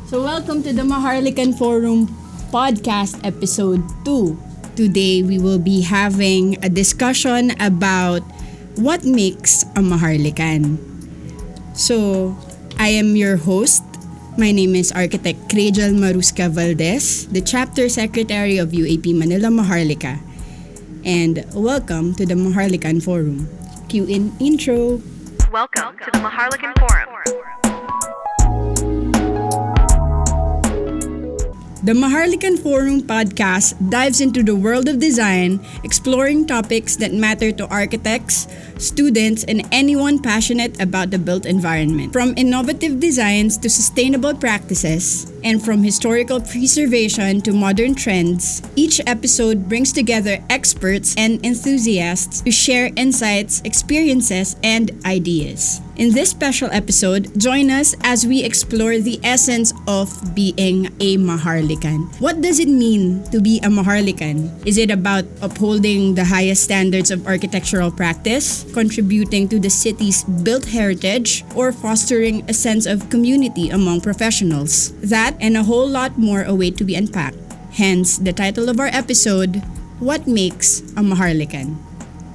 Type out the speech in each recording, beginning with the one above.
So welcome to the Maharlikan Forum podcast episode 2. Today we will be having a discussion about what makes a Maharlikan. So I am your host. My name is Architect Crejal Marusca Valdez, the Chapter Secretary of UAP Manila Maharlika. And welcome to the Maharlikan Forum. Cue in intro. Welcome to the Maharlikan Forum. The Maharlikan Forum podcast dives into the world of design, exploring topics that matter to architects, students, and anyone passionate about the built environment. From innovative designs to sustainable practices, and from historical preservation to modern trends, each episode brings together experts and enthusiasts to share insights, experiences, and ideas. In this special episode, join us as we explore the essence of being a Maharlikan. What does it mean to be a Maharlikan? Is it about upholding the highest standards of architectural practice, contributing to the city's built heritage, or fostering a sense of community among professionals? That and a whole lot more await to be unpacked. Hence, the title of our episode, What Makes a Maharlikan?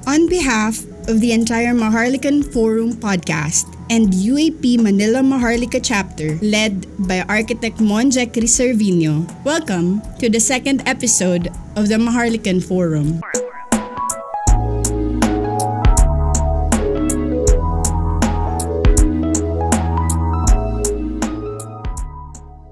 On behalf of the entire Maharlikan Forum podcast and UAP Manila Maharlika chapter led by architect Monje Criservino, welcome to the second episode of the Maharlikan Forum.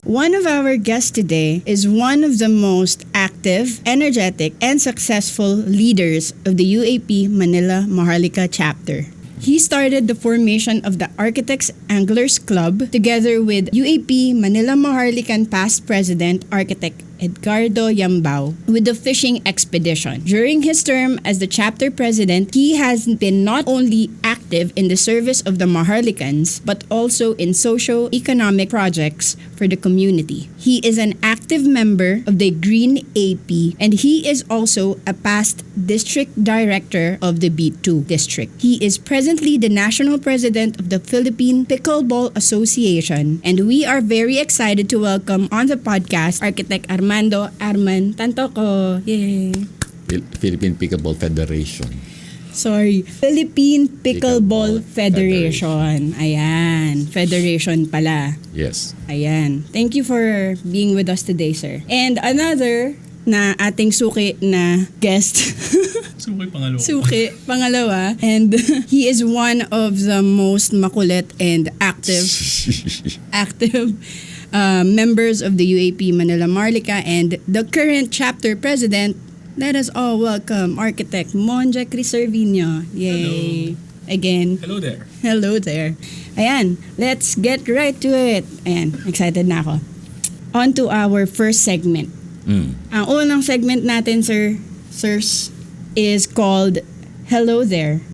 One of our guests today is one of the most active, energetic, and successful leaders of the UAP Manila Maharlika chapter. He started the formation of the Architects Anglers Club together with UAP Manila Maharlikan past president, architect Edgardo Yambao, with the fishing expedition. During his term as the chapter president, he has been not only active in the service of the Maharlikans, but also in socio-economic projects for the community. He is an active member of the Green AP, and he is also a past district director of the B2 district. He is presently the national president of the Philippine Pickleball Association, and we are very excited to welcome on the podcast Architect Armando Arman Tantoko. Yay! Philippine Pickleball Federation. Philippine Pickleball Federation. Ayan, federation pala. Yes. Ayan. Thank you for being with us today, sir. And another na ating suki na guest. Suki, pangalawa. And he is one of the most makulit and active members of the UAP Manila Maharlika and the current chapter president. Let us all welcome Architect Monje Criservino. Yay! Hello. Again. Hello there. Hello there. Ayan, let's get right to it. Ayan, excited na ako. On to our first segment. Ang unang segment natin, sirs, is called Hello There.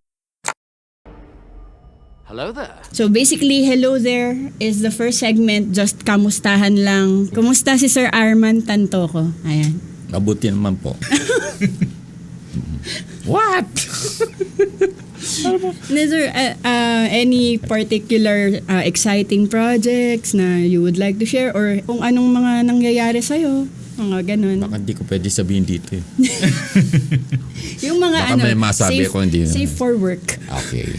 Hello there. So basically, Hello There is the first segment, just kamustahan lang. Kumusta si Sir Arman Tantoko? Ayan. Mabuti naman po. What? Is there any particular exciting projects na you would like to share or kung anong mga nangyayari sa'yo? Mga ganun. Baka hindi ko pwede sabihin dito eh. Yung mga baka may masabi ko hindi. Safe for work. Okay.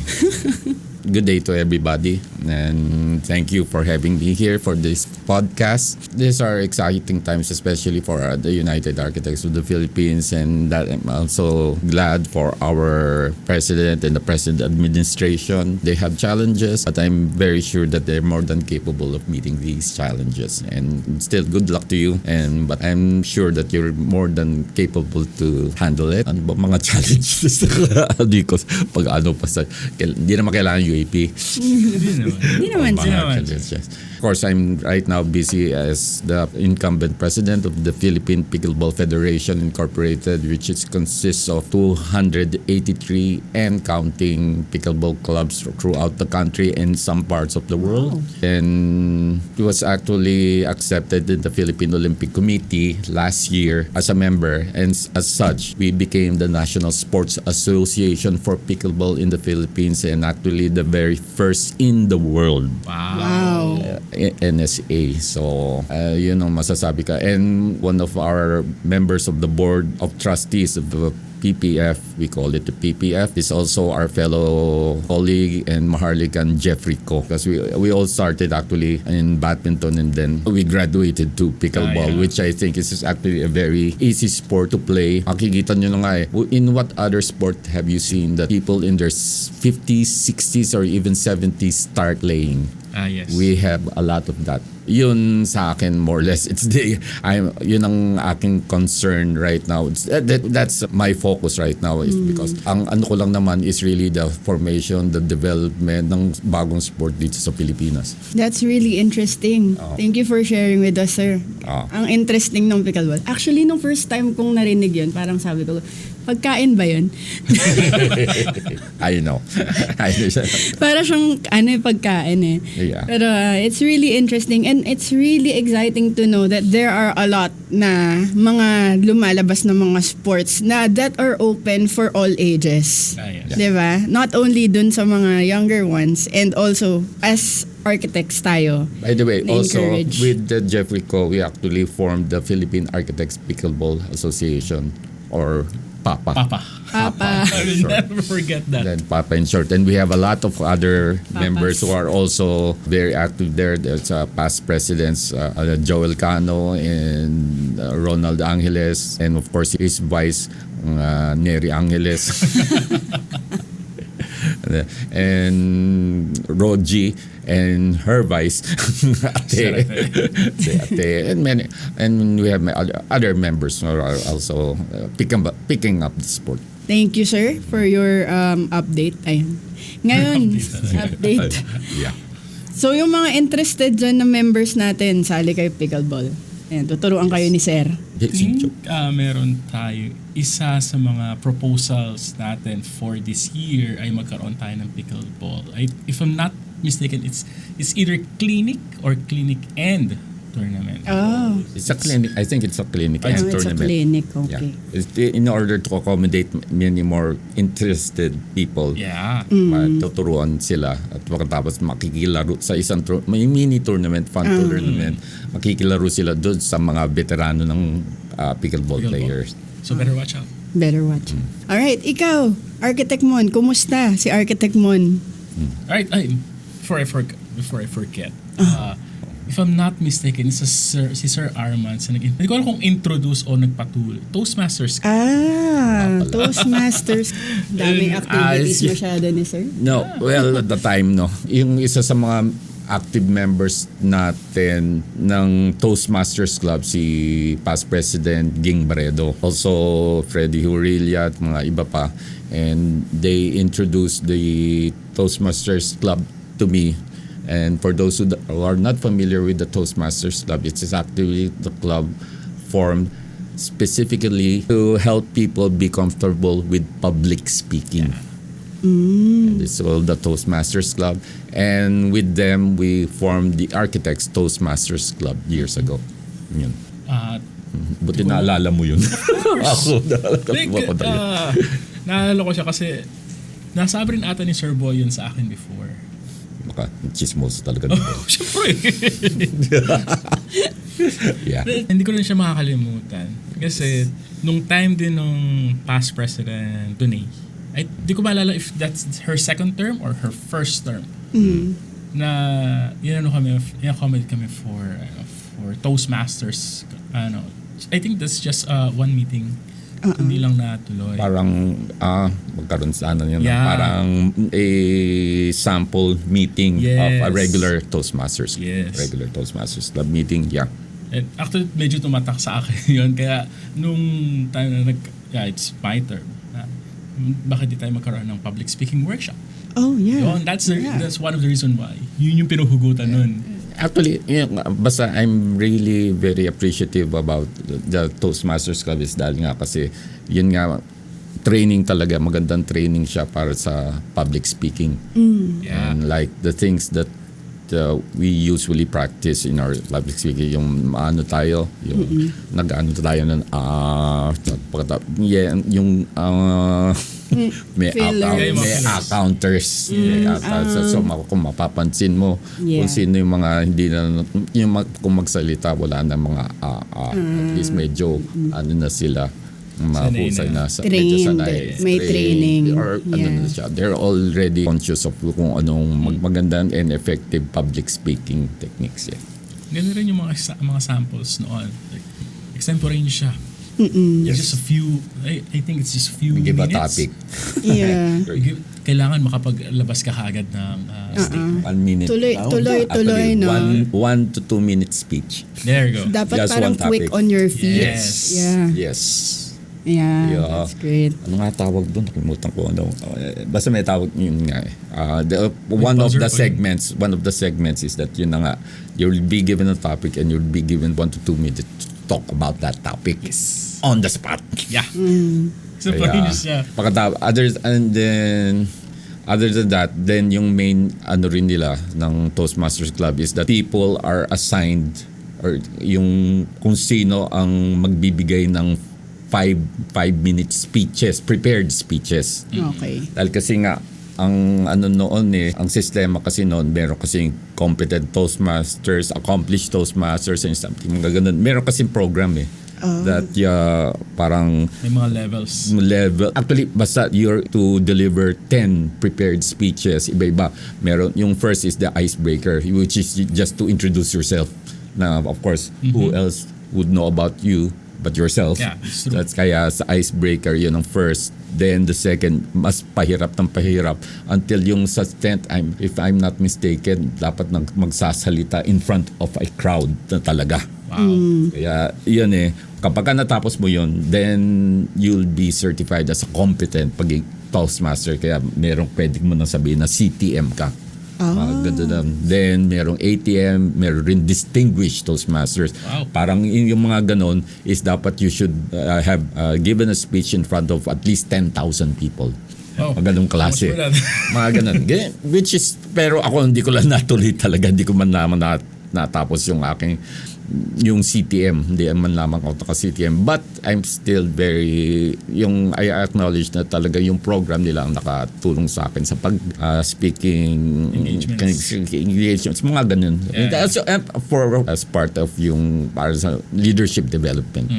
Good day to everybody and thank you for having me here for this podcast. These are exciting times, especially for the United Architects of the Philippines, and that I'm also glad for our president and the present administration. They have challenges, but I'm very sure that they're more than capable of meeting these challenges. And still, good luck to you. But I'm sure that you're more than capable to handle it. Ano ba mga challenges? Pag ano pa sa, hindi naman kailangan UAP. Hindi naman sir. Of course, I'm right now busy as the incumbent president of the Philippine Pickleball Federation Incorporated, which consists of 283 and counting pickleball clubs throughout the country and some parts of the world. Wow. And it was actually accepted in the Philippine Olympic Committee last year as a member, and as such, we became the National Sports Association for Pickleball in the Philippines, and actually the the very first in the world. Wow. NSA. So, yun ang masasabi ka. And one of our members of the board of trustees of the PPF, we call it the PPF, is also our fellow colleague and Maharlikan Jeffrey Ko. Because we all started actually in badminton and then we graduated to pickleball, which I think is actually a very easy sport to play. Makikita nyo na nga in what other sport have you seen that people in their 50s, 60s, or even 70s start playing? Yes. We have a lot of that. Yun sa akin more or less yun ang aking concern right now. That's my focus right now is because ang ano ko lang naman is really the formation, the development ng bagong sport dito sa Pilipinas. That's really interesting. Thank you for sharing with us, sir. Ang interesting ng pickleball. Actually, nung first time kong narinig yun, parang sabi ko, pagkain ba yun? I know. Para siyang pagkain eh. Yeah. Pero it's really interesting and it's really exciting to know that there are a lot na mga lumalabas na mga sports na that are open for all ages. Yes. Diba? Not only dun sa mga younger ones and also as architects tayo. By the way, also na-encourage. with the Jeffrey Co, we actually formed the Philippine Architects Pickleball Association, or PAPA. Papa. I will Sure. never forget that. Then PAPA in short. And we have a lot of other members who are also very active there. There's past presidents, Joel Cano and Ronald Angeles, and of course his vice, Neri Angeles. And Roji and her vice, Ate, and we have other members who are also picking up the sport. Thank you, sir, for your update. Ayun. Ngayon, update. Yeah. So, yung mga interested dyan na members natin, sali kayo pickleball. Ayan, tuturuan kayo ni sir. Meron tayo isa sa mga proposals natin for this year ay magkaroon tayo ng pickleball. If I'm not mistaken, it's either clinic or clinic and tournament. Oh. It's a clinic. I think it's a clinic and It's a tournament. clinic, okay. Yeah. It's in order to accommodate many more interested people. Yeah. Tuturuan sila at pagkatapos makikilaro sa isang may mini tournament, fun tournament. Makikilaro sila doon sa mga veterano ng pickleball players. So better watch out. Better watch. Alright, ikaw, Architect Mon, kumusta si Architect Mon? Alright, before I forget, if I'm not mistaken, si Sir Arman, hindi ko alam kung introduce o nagpatuloy. Toastmasters. Toastmasters. Daming activities masyado ni sir. No, well, at the time, no. Yung isa sa mga active members natin ng Toastmasters Club, si past President Ging Baredo. Also, Freddy Hurilla at mga iba pa. And they introduced the Toastmasters Club to me. And for those who are not familiar with the Toastmasters Club, it's actually the club formed specifically to help people be comfortable with public speaking. And it's called the Toastmasters Club. And with them, we formed the Architects Toastmasters Club years ago. Yun. Buti naalala mo yun. Ako, naalala ko siya kasi nasabi rin ata ni Sir Boy yun sa akin before. Baka chismos talaga dito. Siyempre. Yeah. Hindi ko rin siya makakalimutan. Kasi nung time din nung past president Dunay, di ko maalala if that's her second term or her first term. Na comment kami for Toastmasters. I think that's just one meeting. Hindi lang natuloy. Parang magkaroon sana yun. Yeah. Parang a sample meeting of a regular Toastmasters. Yes. Regular Toastmasters Club meeting, yeah. And actually, medyo tumatak sa akin yun. Kaya nung time na it's my term. Bakit di tayo magkaroon ng public speaking workshop? Oh, yeah. Yun, that's one of the reason why. Yun yung pinuhugutan nun. Actually, basta I'm really very appreciative about the Toastmasters Club is dahil nga kasi yun nga training talaga, magandang training siya para sa public speaking. Yeah. And like the things that we usually practice in our public speaking, yung tayo, yung nag-ano tayo ng yung may Fillers. may counters. So kung mapapansin mo kung sino yung mga hindi na kung magsalita wala na mga at least medyo ano na sila mahusay na sa medyo sanay. May training. Or ano na siya. They're already conscious of kung anong magandang and effective public speaking techniques. Ganun rin yung mga samples noon. Like, extemporaneous siya. Yes. Just a few, I think it's just a few Give a minutes. topic. Yeah. Kailangan makapaglabas ka agad ng statement. 1 minute. Tuloy, no? 1 to 2 minute speech. There you go. Dapat Just parang one topic. quick on your feet. Yes. Yeah. Yes. Yeah, that's great. Ano nga tawag doon? Nakalimutan ko. Basta may tawag yun nga. One of the segments is that yun na nga, you'll be given a topic and you'll be given 1 to 2 minutes to talk about that topic. Yes. On the spot. Yeah. So, siya. Other than that, then yung main ano rin nila ng Toastmasters Club is that people are assigned or yung kung sino ang magbibigay ng 5-minute speeches, prepared speeches. Okay. Dahil kasi nga, ang ano noon ang sistema kasi noon, meron kasing competent Toastmasters, accomplished Toastmasters, and something mga ganun. Meron kasing program that parang May mga levels. Actually, basta you're to deliver 10 prepared speeches, iba-iba. Meron, yung first is the icebreaker, which is just to introduce yourself. Na, of course, who else would know about you but yourself. Yeah, it's true. That's kaya sa icebreaker yun ang first. Then the second, mas pahirap until yung sa 10th, if I'm not mistaken, dapat magsasalita in front of a crowd na talaga. Wow. Kaya yun kapag ka natapos mo yun, then you'll be certified as a competent pagiging Toastmaster. Kaya merong pwedeng mo na sabihin na CTM ka. Ganda na. Then merong ATM, meron rin distinguished Toastmasters. Wow. Parang yung mga ganon is dapat you should have given a speech in front of at least 10,000 people. Mga ganong klase. Mga ganon. Which is, pero ako hindi ko lang natuloy talaga. Hindi ko man naman natapos yung aking yung CTM, hindi man lamang ako naka-CTM, but I'm still I acknowledge na talaga yung program nila ang nakatulong sa akin sa speaking engagements, mga ganun. As part of yung para sa leadership development.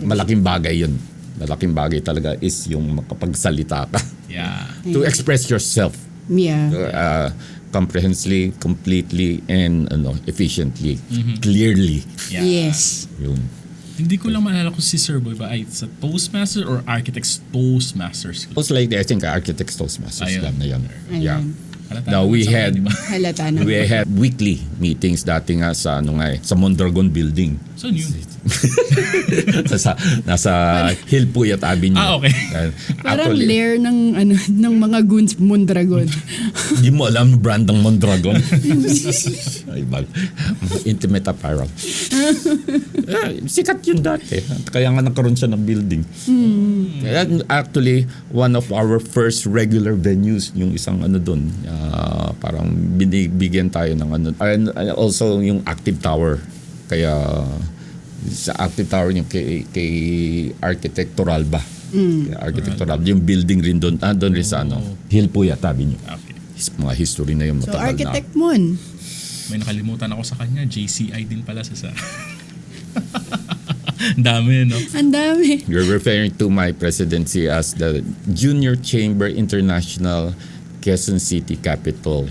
Malaking bagay yun. Malaking bagay talaga is yung makapagsalita ka. Yeah. To express yourself. Yeah. Comprehensively, completely, and efficiently, clearly. Yeah. Yes. Yun. Hindi ko lang maalala kung si Sir Boy ba ay sa Toastmaster or Architects Toastmasters. Most likely, I think Architects Toastmasters Ayun. Club na yun. Ayun. Yeah. Halata Now, naman we sa had akin, di ba? Halata na. we had weekly meetings dati nga sa sa Mondragon Building. Saan yun? nasa Hillpuyat Avenue. Okay. Parang lair ng mga goons Mondragon. Hindi mo alam brand ng Mondragon. Ay, intimate apparel. Sikat yun dati. Kaya nga nagkaroon siya ng building. Actually, one of our first regular venues, yung isang doon. Parang binibigyan tayo ng and also yung Active Tower. Kaya sa Active Tower yung kay Architectural ba? Architectural. Yung building rin doon. Doon rin sa Hillpuyat Avenue. Okay. Mga history na yung So, matagal Architect Mon. May nakalimutan ako sa kanya. JCI din pala sa dami, no? Ang dami. You're referring to my presidency as the Junior Chamber International Quezon City Capital.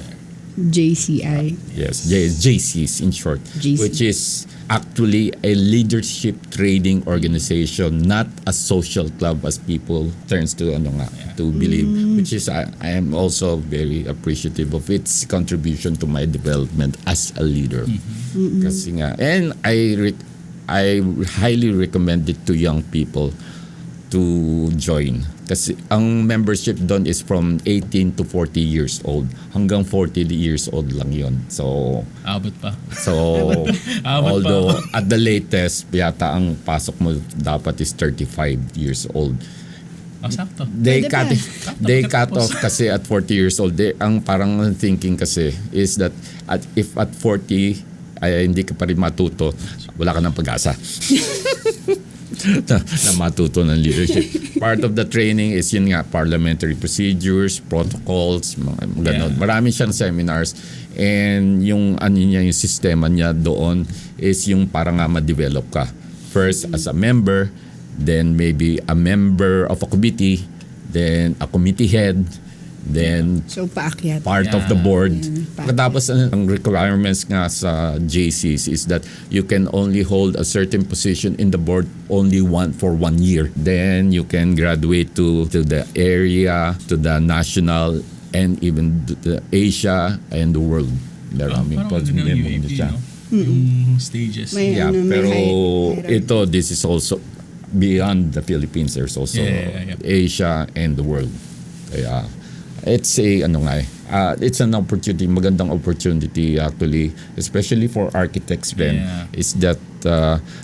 JCI. Yes, JCs in short. JC. Which is actually a leadership trading organization, not a social club as people turns to to believe. Which is I am also very appreciative of its contribution to my development as a leader. Kasi nga, and I highly recommend it to young people to join. Kasi ang membership doon is from 18 to 40 years old. Hanggang 40 years old lang yon. So, abot pa. Although at the latest, yata ang pasok mo dapat is 35 years old. Sakto. They Pwede cut off kasi at 40 years old. Ang parang thinking kasi is that if at 40 ay hindi ka pa rin matuto, wala ka ng pag-asa. na matuto ng leadership. Part of the training is yun nga, parliamentary procedures, protocols, mga ganon. Yeah. Marami siyang seminars, and yung yung sistema niya doon is yung para nga ma-develop ka. First as a member, then maybe a member of a committee, then a committee head, then So, paakyat. part of the board. paakyat. Tapos ang requirements nga sa JCs is that you can only hold a certain position in the board only for 1 year. Then you can graduate to the area, to the national, and even the Asia and the world. Maraming Parang ano ng UAP, siya. no? Yung stages. May- Yeah, may pero hierarchy. this is also beyond the Philippines. There's also Yeah. Asia and the world. Kaya it's it's an opportunity, magandang opportunity actually, especially for architects then, Yeah. is that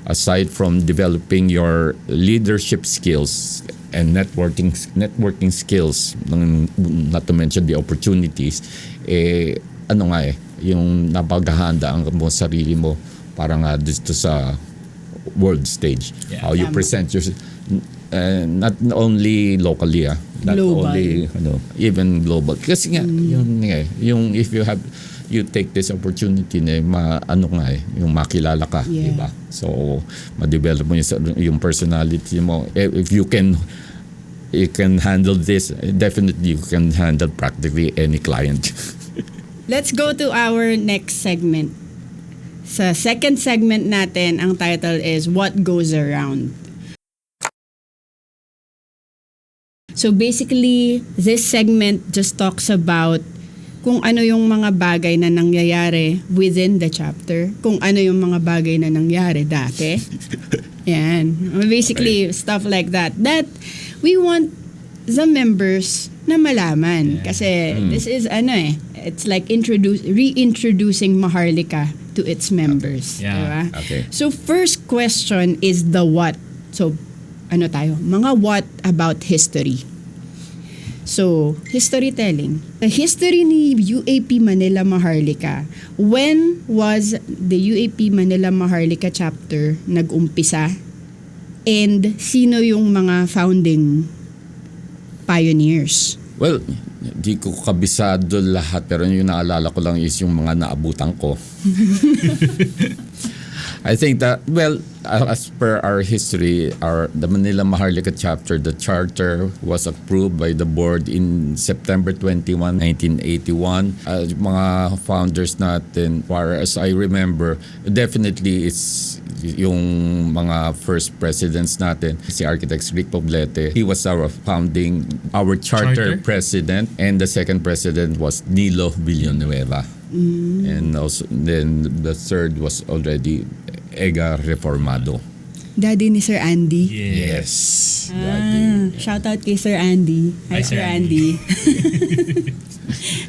aside from developing your leadership skills and networking skills, not to mention the opportunities, yung napaghahandaan mo sarili mo para nga dito sa world stage. Yeah. How you Tama. present yourself, not only locally, not Global. only even global. Kasi nga yung if you take this opportunity na yung makilala ka, Yeah. di ba? So ma-develop mo yung personality mo. If you can handle this, definitely you can handle practically any client. Let's go to our next segment. Sa second segment natin, ang title is What Goes Around. So basically, this segment just talks about kung ano yung mga bagay na nangyayari within the chapter, kung ano yung mga bagay na nangyari dati. Yan. Basically, stuff like that. That we want the members na malaman. Kasi this is it's like reintroducing Maharlika to its members. Yeah. Diba? Okay. So first question is the what. So mga what about history. So, history telling. The history ni UAP Manila Maharlika. When was the UAP Manila Maharlika chapter nag-umpisa? And sino yung mga founding pioneers? Well, di ko kabisado lahat, pero yung naalala ko lang is yung mga naabutan ko. I think that, well, as per our history, the Manila Maharlika chapter, the charter was approved by the board in September 21, 1981. Mga founders natin, far as I remember, definitely it's yung mga first presidents natin, si Architect Rick Poblete. He was our charter president, and the second president was Nilo Villanueva. And also then the third was already Ega Reformado. Daddy ni Sir Andy. Yes. Shout out kay Sir Andy. Hi, Hi, Sir Sir Andy.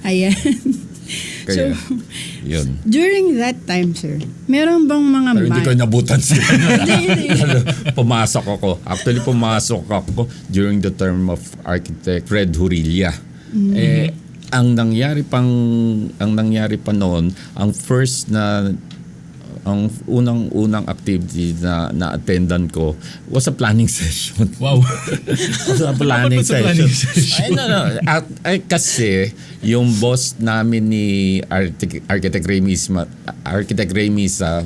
Ayan. Kaya, So, yun. during that time, sir, meron bang mga Pero hindi ko nabutan sila. Hindi. Pumasok ako. Actually, pumasok ako during the term of Architect Fred Hurilla. Ang nangyari pa noon, ang unang activity na attendan ko was a planning session. Wow. Was a planning Sa session. planning session. Kasi yung boss namin ni Architect Remisa,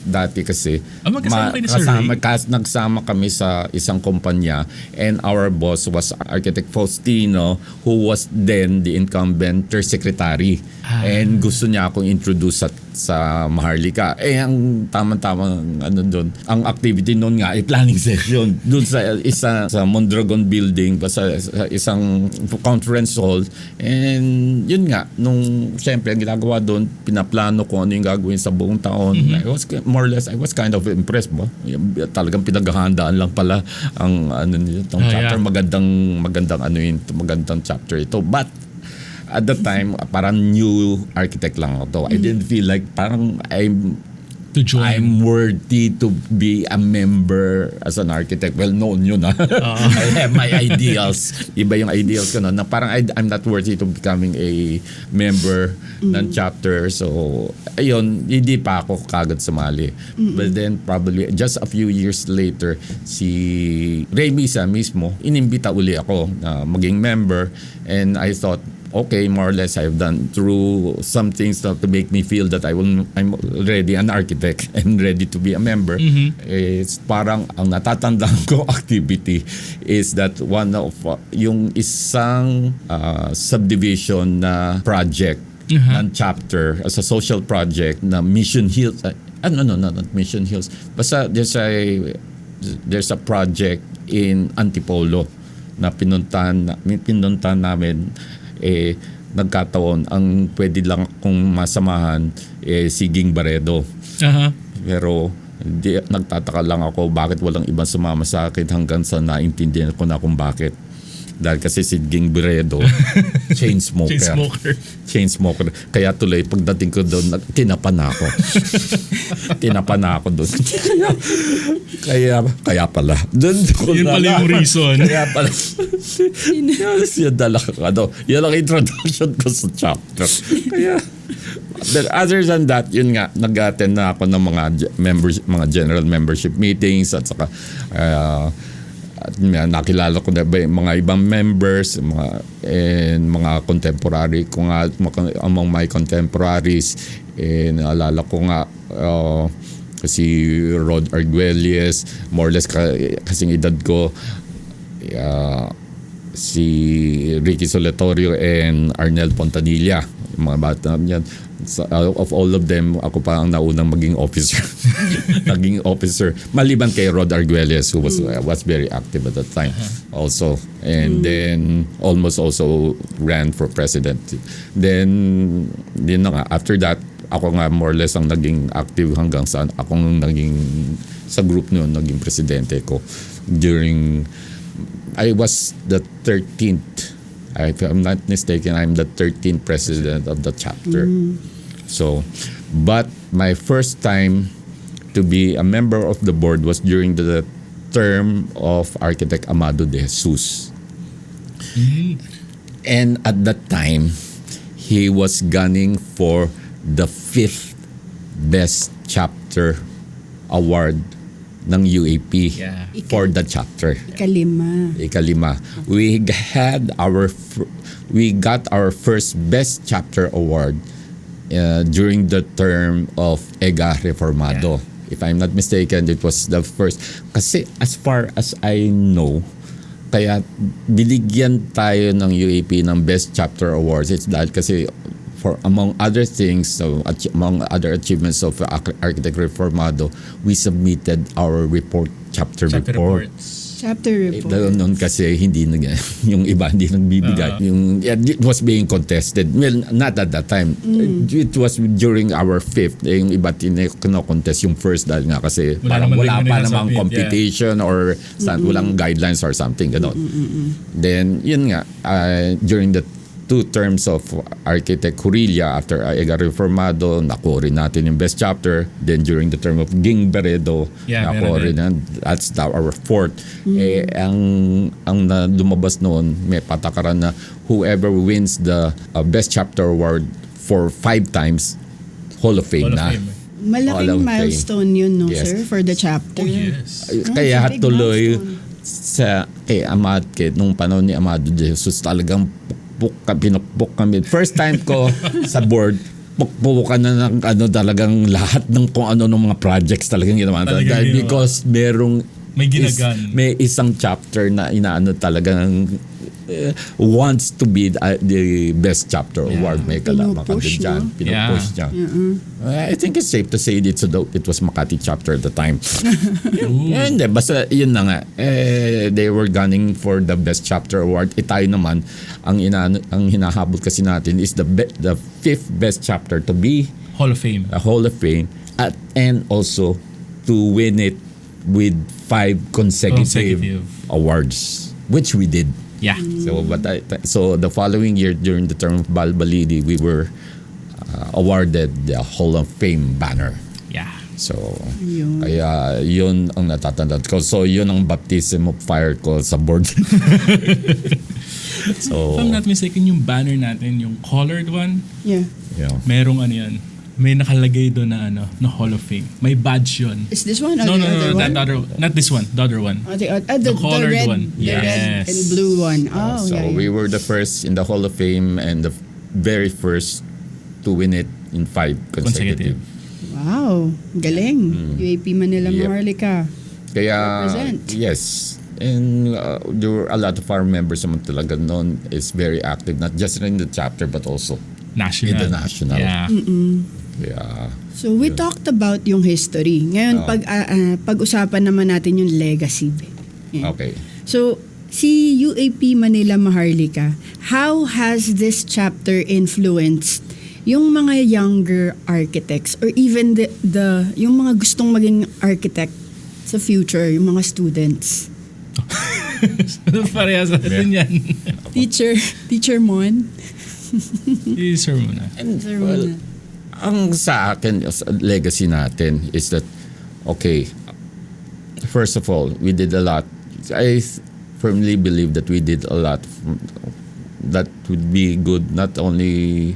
dati kasi magkasama kayo ni Sir Ray? nagsama kami sa isang kumpanya, and our boss was Architect Faustino, who was then the incumbent third secretary. And gusto niya akong introduce sa Maharlika. Ang tamang doon, ang activity noon nga ay planning session doon sa Mondragon building, sa isang conference hall. And yun nga, nung siyempre ang ginagawa doon, pinaplano ko ano yung gagawin sa buong taon. I was kind of impressed ba? Talagang pinaghahandaan lang pala ang itong chapter. Yeah. Magandang chapter ito. But at that time, parang new architect lang ako. I didn't feel like parang To join. I'm worthy to be a member as an architect. Well, known yun I have my ideals. Iba yung ideals ko na parang I'm not worthy to becoming a member ng chapter. So, ayun, hindi pa ako kagad sumali. But then probably just a few years later, si Ray Misa mismo, inimbita uli ako na maging member. And I thought, okay, more or less I've done through some things to make me feel that I'm already an architect and ready to be a member. It's parang ang natatandaan ko activity is that one of yung isang subdivision na project ng chapter as a social project na Mission Hills. No, not Mission Hills. Basta there's a project in Antipolo na pinuntahan namin. Nagkataon ang pwede lang kung masamahan si Ging Baredo. Pero nagtataka lang ako bakit walang ibang sumama sa akin hanggang sa naintindihan ko na kung bakit. Dahil kasi si Ging Baredo chain smoker. Kaya tuloy pagdating ko doon tinapa na ako doon. kaya pala doon ko yun pala yung reason. Kaya pala yan ang introduction ko sa chapter. Kaya but other than that, yun nga, nag-attend na ako ng mga general membership meetings at saka nakilala ko na mga ibang members, mga contemporary ko nga, among my contemporaries, naalala ko nga si Rod Arguelles, more or less kasing edad ko, si Ricky Soletorio and Arnel Pontanilla, mga bata niyan. Of all of them, ako pa ang naunang maging officer. Naging officer. Maliban kay Rod Arguelles who was very active at that time also. And then almost also ran for president. Then after that, ako nga more or less ang naging active hanggang sa akong naging sa group noon, naging presidente ko. I was the 13th. If I'm not mistaken, I'm the 13th president of the chapter. So, but my first time to be a member of the board was during the term of Architect Amado de Jesus. And at that time, he was gunning for the 5th best chapter award ng UAP for the chapter. Ikalima. We got our first best chapter award during the term of EGA Reformado. If I'm not mistaken, it was the first. Kasi as far as I know, kaya binigyan tayo ng UAP ng best chapter awards. It's dahil kasi for among other things, among other achievements of Architect Reformado, we submitted our chapter report. Chapter report. Noon kasi hindi yung iba hindi nagbibigay. It was being contested. Well, not at that time. It was during our 5th. Yung iba kino-contest yung first dahil nga kasi parang wala pa namang competition or walang guidelines or something. Then, yun nga, during the 2 terms of Architect Curilla after EGA Reformado, nakuha rin natin yung best chapter. Then during the term of Ging Baredo, nakuha rin na. That's our 4th. Ang lumabas noon, may patakaran na whoever wins the best chapter award for 5 times, Hall of Fame na. Malaking milestone yun, sir, for the chapter. Yes. Kaya tuloy kay nung panahon ni Amado de Jesus, talagang pinukpok kami. First time ko sa board, pukpukan na ng talagang lahat ng kung ano ng mga projects talagang ginawa. Dahil because may isang chapter na inaano talagang wants to be the best chapter award. May kalaman ka din dyan. Pinupush niya. I think it's safe to say it was Makati chapter at the time. Hindi, basta yun na nga. They were gunning for the best chapter award. Tayo naman, ang hinahabol kasi natin is the 5th best chapter to be Hall of Fame. A Hall of Fame. And also to win it with 5 consecutive awards, which we did. Yeah. So the following year during the term of Balbalidi, we were awarded the Hall of Fame banner. Yeah. So, Yun. kaya yun ang natatandaan ko. So, yun ang baptism of fire ko sa board. So, If I'm not mistaken, yung banner natin, yung colored one, Yeah. yeah. merong ano yan, may nakalagay doon na na Hall of Fame. May badge yun. Is this one or No, the no, other no, one? that other, not this one, the other one. The colored red, one. The red Yes. and blue one. Oh, So, yeah. we were the first in the Hall of Fame and the very first to win it in 5 consecutive. Wow. Galing. UAP Manila Yep. Maharlika. Kaya, Represent. yes. And there were a lot of our members naman talaga noon is very active, not just in the chapter but also National. international. Yeah. Yeah. So we talked about yung history. Ngayon, pag-usapan naman natin yung legacy. Yeah. Okay. So, si UAP Manila Maharlika, how has this chapter influenced yung mga younger architects or even the yung mga gustong maging architect sa future, yung mga students? Parehas natin yan. Teacher Mon? I-sir mo na. And Sir, well, muna. ang sa akin, sa legacy natin is that, okay, first of all, we did a lot. I firmly believe that we did a lot that would be good not only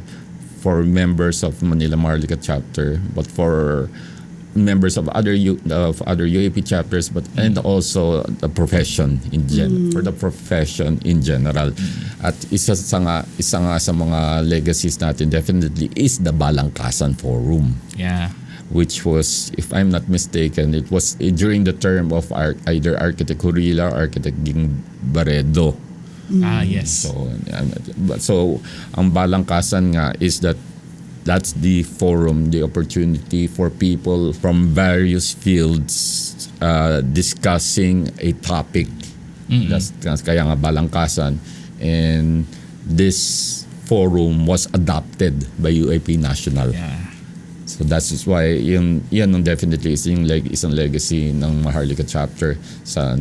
for members of Manila Maharlika chapter, but for members of other UAP chapters, but and also the profession in for the profession in general. At isa nga sa mga legacies natin definitely is the Balangkasan Forum, Yeah. which was, if I'm not mistaken, it was during the term of either Architect Hurila or Architect Ging Baredo. Yes. So ang Balangkasan nga is that's the forum, the opportunity for people from various fields discussing a topic. That's kaya nga Balangkasan. And this forum was adopted by UAP National. Yeah. So that's why yan definitely is yung isang legacy ng Maharlika chapter sa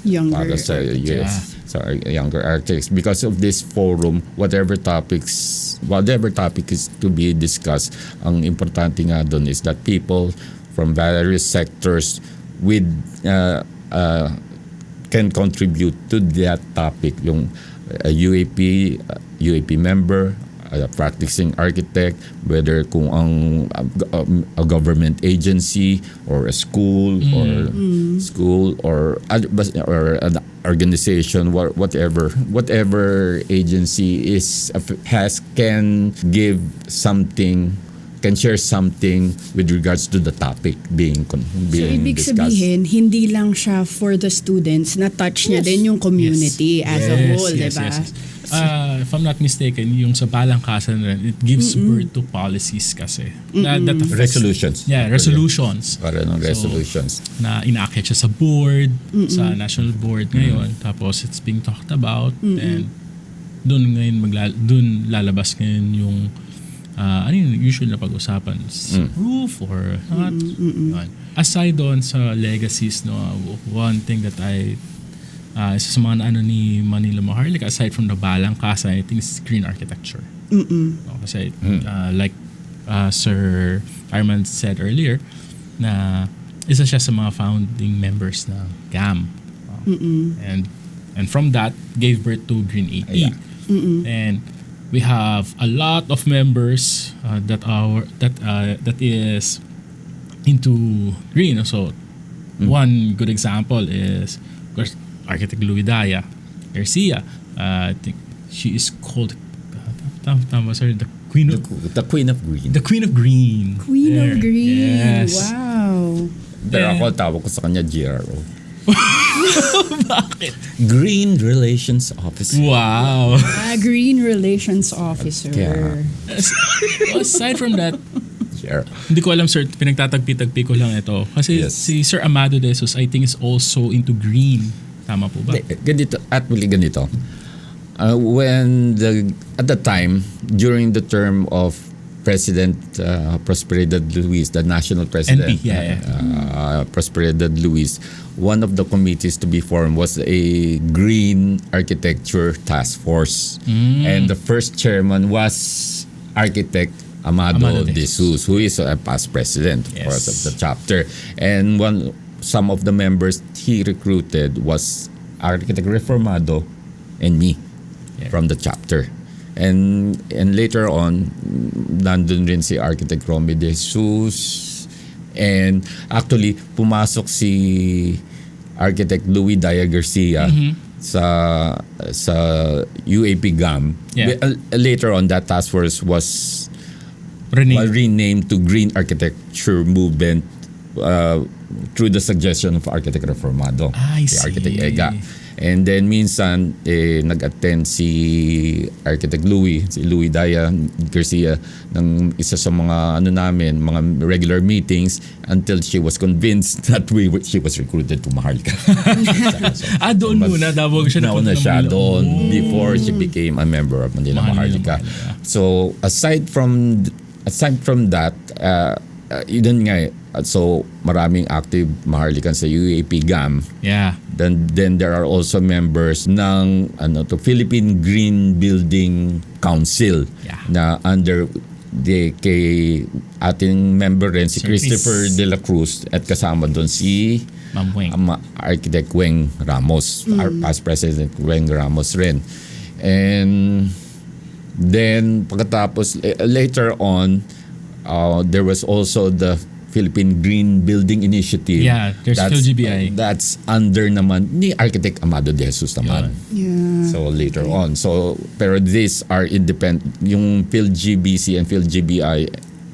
Younger para sa architects. sa younger architects. Because of this forum, whatever topic is to be discussed, ang importante nga doon is that people from various sectors can contribute to that topic. Yung UAP member, practicing architect, whether kung a government agency or a school or an organization, whatever agency can give something, can share something with regards to the topic being So, ibig discussed. sabihin, hindi lang siya for the students, na-touch niya din yung community as a whole, diba? If I'm not mistaken, yung sa Balangkasan rin, it gives birth to policies kasi. That affects, Resolutions. Yeah, resolutions. Para ng resolutions. Na inaakit siya sa board, sa national board ngayon. Tapos it's being talked about. And doon ngayon doon lalabas ngayon yung ano yung usual na pag-usapan? Proof or not? Yun. Aside doon sa legacies, no, one thing that isa sa mga ano ni Manila Maharlika, aside from the Balangkasan, I think is green architecture. No, kasi like Sir Arman said earlier, na isa siya sa mga founding members ng GAM. And from that, gave birth to Green 80. Yeah. And we have a lot of members that is into green. So one good example is, of course, Architect Luidaya Garcia. I think she is called the Queen of The Queen of Green. the Queen of Green. Queen There. of Green. Yes. Wow. Pero ako, tawag ko sa kanya GRO. Bakit? Green Relations Officer. Wow. Green Relations Officer. Yeah. Aside from that, GRO. hindi ko alam, sir, pinagtatagpi-tagpi ko lang ito. Kasi Yes. si Sir Amado de Jesus, I think, is also into green. Tama po ba? Ganito, ganito. At the time, during the term of President Prosperidad Luis, the national president, NP, yeah. Prosperidad Luis, one of the committees to be formed was a Green Architecture Task Force. And the first chairman was Architect Amado de Jesus, who is a past president of course, of the chapter. And some of the members he recruited was Architect Reformado and me from the chapter. And later on, nandun rin si Architect Romy de Jesus. And actually, pumasok si Architect Louis Daya Garcia sa UAP GAM. Later on, that task force was renamed to Green Architecture Movement through the suggestion of Architect Reformado, si Architect Ega. And then minsan nag-attend si Architect Louis Daya Garcia ng isa sa mga mga regular meetings until she was convinced that she was recruited to Maharlikan. Doon muna siya nauna siya doon before she became a member of Manila Maharlika. So aside from that, yun nga so maraming active Maharlikan sa UAP GAM. Then there are also members ng Philippine Green Building Council na under kay ating member rin si Christopher De La Cruz at kasama doon si Architect Weng Ramos, our past president Weng Ramos rin. And then pagkatapos later on there was also the Philippine Green Building Initiative. There's PhilGBI. That's under naman ni Architect Amado de Jesus naman. So later on. So pero these are independent. Yung PhilGBC and PhilGBI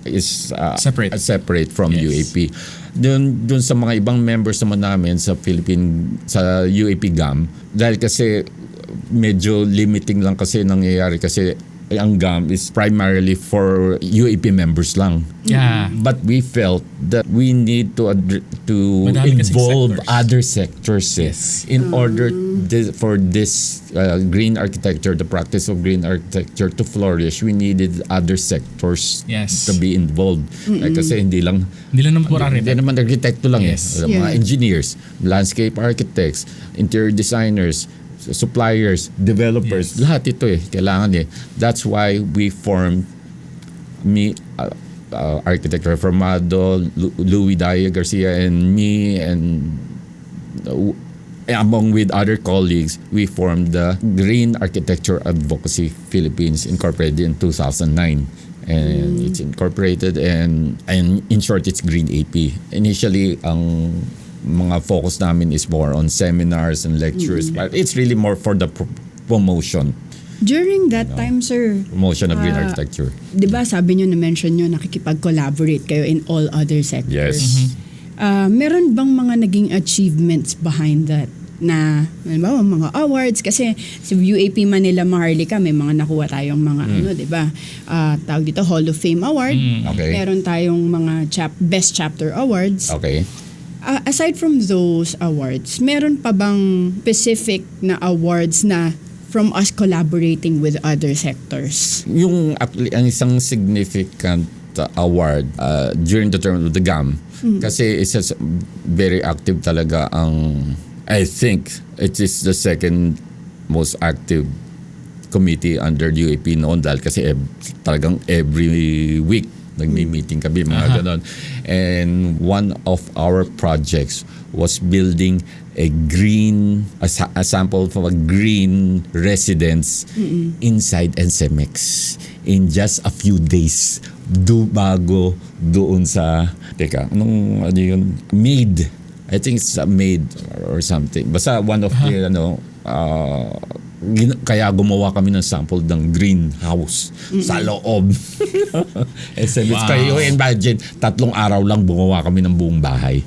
is separate from UAP. Dun sa mga ibang members naman namin sa UAP GAM, dahil kasi medyo limiting lang kasi nangyayari kasi ang GAM is primarily for UAP members lang. But we felt that we need to involve other sectors in order for this green architecture, the practice of green architecture to flourish. We needed other sectors to be involved. Kasi hindi naman arkitekto lang mga engineers, landscape architects, interior designers, suppliers, developers, lahat ito kailangan That's why we formed Architect Reformado, Louis Daya Garcia and me, and among with other colleagues, we formed the Green Architecture Advocacy Philippines Incorporated in 2009. And it's incorporated and in short, it's Green AP. Initially, ang mga focus namin is more on seminars and lectures, but it's really more for the promotion. During that time, sir, promotion of green architecture. Di ba sabi nyo, na-mention nyo, nakikipag-collaborate kayo in all other sectors. Meron bang mga naging achievements behind that? Na, halimbawa, mga awards, kasi sa UAP Manila Maharlika, may mga nakuha tayong mga di ba? Tawag dito, Hall of Fame Award. Meron tayong mga Best Chapter Awards. Aside from those awards, meron pa bang specific na awards na from us collaborating with other sectors? Yung ang isang significant award during the term of the GAM, kasi it's very active talaga I think it is the second most active committee under UAP noon dahil kasi talagang every week nagmi-meeting kami, mga ganon. And one of our projects was building a sample of a green residence inside NCMX in just a few days. Bago doon sa, Maid. I think it's a Maid or something. Basta one of the, kaya gumawa kami ng sample ng greenhouse sa loob. Kayo imagine, 3 araw lang gumawa kami ng buong bahay.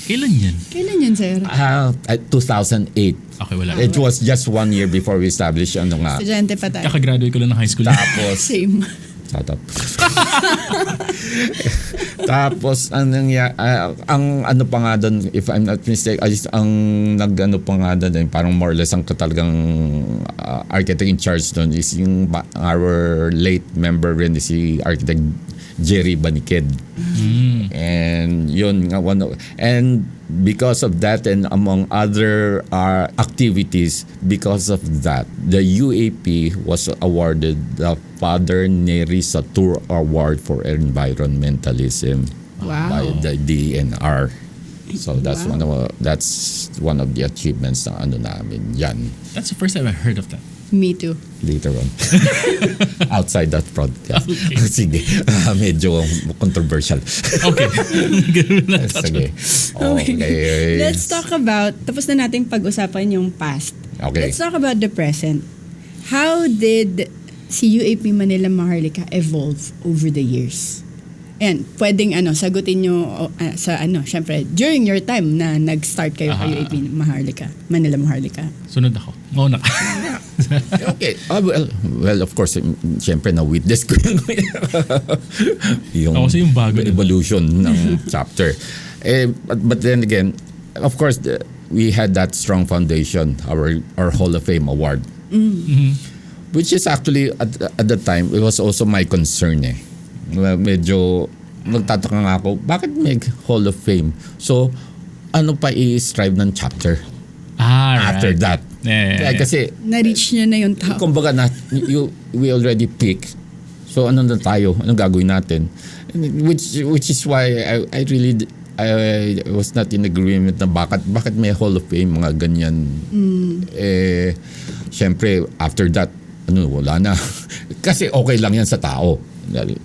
Kailan yan? Kailan yan, sir? 2008. Okay, wala. It was just 1 year before we established Estudyante pa tayo. Kakagraduate ko lang ng high school. Tapos, Same. Tapos ang ano pa nga doon, if I'm not mistaken, ang nag-ano pa nga doon, parang more or less ang talagang architect in charge doon is yung our late member rin si Architect Jerry Baniked. And yun nga and because of that and among other activities, because of that, the UAP was awarded the Father Neri Satur Award for Environmentalism Wow. by the DNR. So that's Wow. one of the achievements na namin yan That's the first time I heard of that. Me too. later on. Outside that podcast. Okay. Sige, medyo controversial. Okay. Ganun na touch Sige. Okay. Let's talk about, tapos na nating pag-usapan yung past. Okay. Let's talk about the present. How did si UAP Manila Maharlika evolve over the years? And pwedeng sagutin nyo sa syempre, during your time na nag-start kayo kay UAP Maharlika, Manila Maharlika. Sunod ako. Mauna ka. Okay. Well, of course, siyempre na-witness ko yung Ako kasi yung bago na. evolution ng chapter. But then again, of course, we had that strong foundation, our Hall of Fame award. Which is actually, at the time, it was also my concern eh. Medyo, nagtataka nga ako, bakit may Hall of Fame? So, ano pa i-strive ng chapter after Right. that? Yeah. Kasi, Na-reach niya na yung top. kumbaga we already pick. So ano na tayo? Anong gagawin natin? Which is why I really was not in agreement na bakit may Hall of Fame mga ganyan. Syempre after that wala na. Kasi okay lang yan sa tao.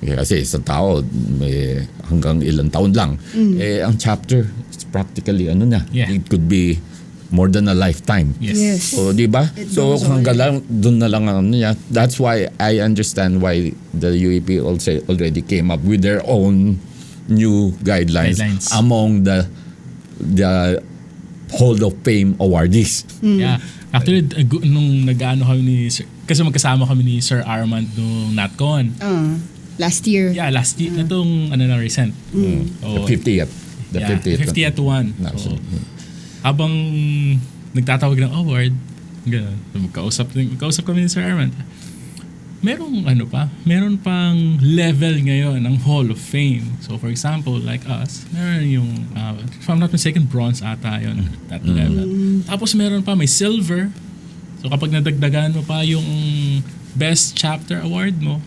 Kasi sa tao may hanggang ilang taon lang. Ang chapter it's practically Yeah. it could be more than a lifetime. Yes. So, di ba? It So, goes on. hanggang lang, dun na lang ang niya. That's why I understand why the UAP also already came up with their own new guidelines. Among the Hall of Fame awardees. Yeah. Actually, nung nag-ano kami ni Sir, kasi magkasama kami ni Sir Armand nung NatCon. Last year. Yeah, last year. Itong na recent. The 50th. The 50th. one. So, habang nagtatawag ng award, gano'n, magkausap kami ni Sir Armand. Meron pang level ngayon ng Hall of Fame. So for example, like us, meron yung, if I'm not mistaken, bronze ata yun, that level. Tapos meron pa, may silver. So kapag nadagdagan mo pa yung best chapter award mo,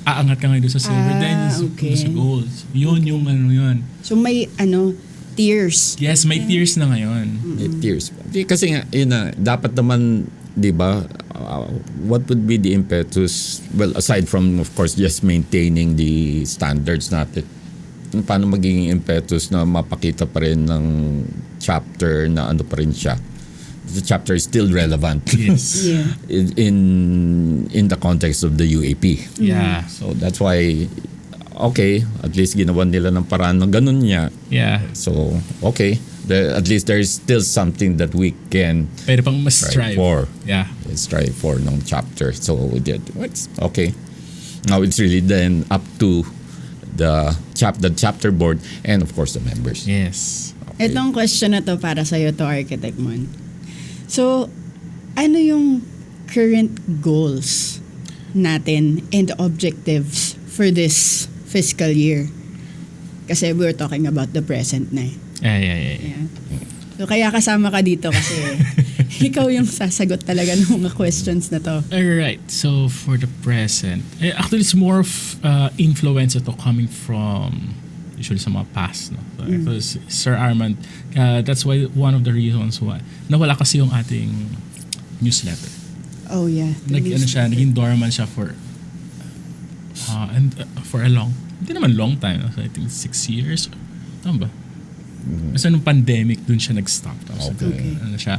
aangat ka ngayon doon sa silver, then okay. doon sa gold. Yun yung yun. So may tiers. Yes, may tiers na ngayon. Tears. Kasi nga, yun na, dapat naman, di ba, what would be the impetus? Well, aside from, of course, just maintaining the standards natin, paano magiging impetus na mapakita pa rin ng chapter na ano pa rin siya? The chapter is still relevant. Yes. Yeah. in the context of the UAP. Yeah. So that's why, okay, at least ginawa nila ng paraan ng ganun niya. Yeah. So, okay. At least there is still something that we can Pwede pang mas strive. for. Yeah. Strive for ng chapter. So, we did. It's okay. Now, it's really then up to the chapter board and of course the members. Yes. Okay. Itong question na to para sa'yo to, Architect Mon. So, ano yung current goals natin and objectives for this fiscal year? Kasi we're talking about the present na eh. Yeah. Yeah. So, kaya kasama ka dito kasi ikaw yung sasagot talaga ng mga questions na to. Alright, so for the present, actually it's more of influence ito coming from usually sa mga past. No? So, ito is Sir Armand, that's why one of the reasons why nawala kasi yung ating newsletter. Oh yeah. Naging dormant siya for for a hindi naman long time. So I think 6 years. Tama ba? Kasi nung pandemic, dun siya nag-stop. Tapos Okay. ano siya.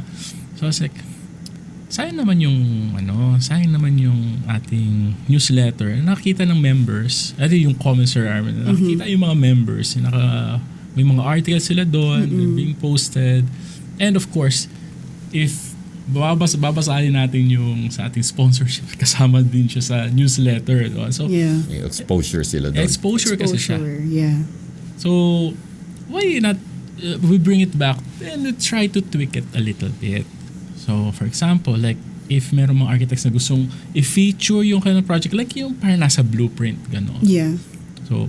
So I was like, sayang naman yung ating newsletter. Nakakita ng members, yung comments Sir Armin, nakakita yung mga members, may mga articles sila doon, they're being posted. And of course, if babasahin natin yung sa ating sponsorship, kasama din siya sa newsletter. So, Yeah. May exposure sila doon. exposure kasi siya. Yeah. So, why not we bring it back and try to tweak it a little bit. So, for example, like, if meron mga architects na gustong i-feature yung kanilang project, like yung parang nasa blueprint, gano'n. Yeah. So,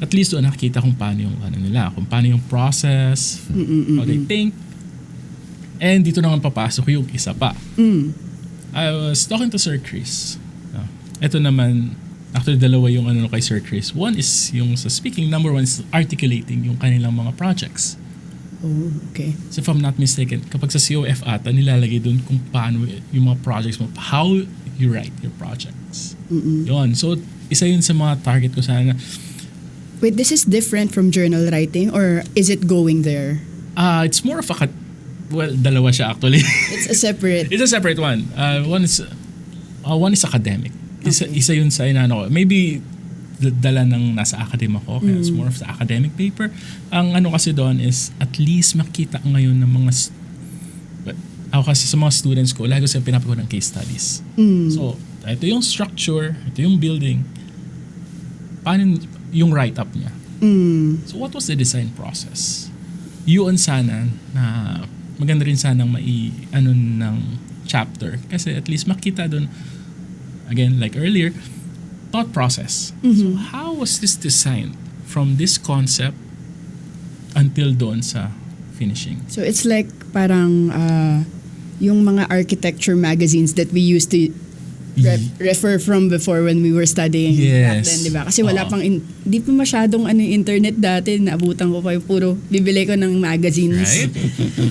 at least doon nakikita kung paano yung kung paano yung process, how they think. And dito naman papasok yung isa pa. I was talking to Sir Chris. Ito naman, Actually, dalawa yung ano kay Sir Chris. One is yung sa speaking, number one is articulating yung kanilang mga projects. Oh, okay. So if I'm not mistaken, kapag sa COF ata, nilalagay dun kung paano yung mga projects mo, how you write your projects. Yun. So, isa yun sa mga target ko sana. Wait, this is different from journal writing or is it going there? It's more of a, dalawa siya actually. It's a separate. It's a separate one. One is academic. Isa yun sa inano ko. Maybe dala ng nasa academic ko, kaya it's more of the academic paper. Ang ano kasi doon is at least makita ngayon ng mga ako kasi sa mga students ko, lagi ko sila pinapagawa ng case studies. So, ito yung structure, ito yung building, paano yung write-up niya. So, what was the design process? Yun sana na maganda rin sanang ano ng chapter kasi at least makita doon, again, like earlier, thought process. So, how was this designed from this concept until doon sa finishing? So it's like parang yung mga architecture magazines that we used to refer from before when we were studying back then, di ba? Kasi wala pang, di pa masyadong internet dati, naabutan ko pa yung puro, bibili ko ng magazines. Right?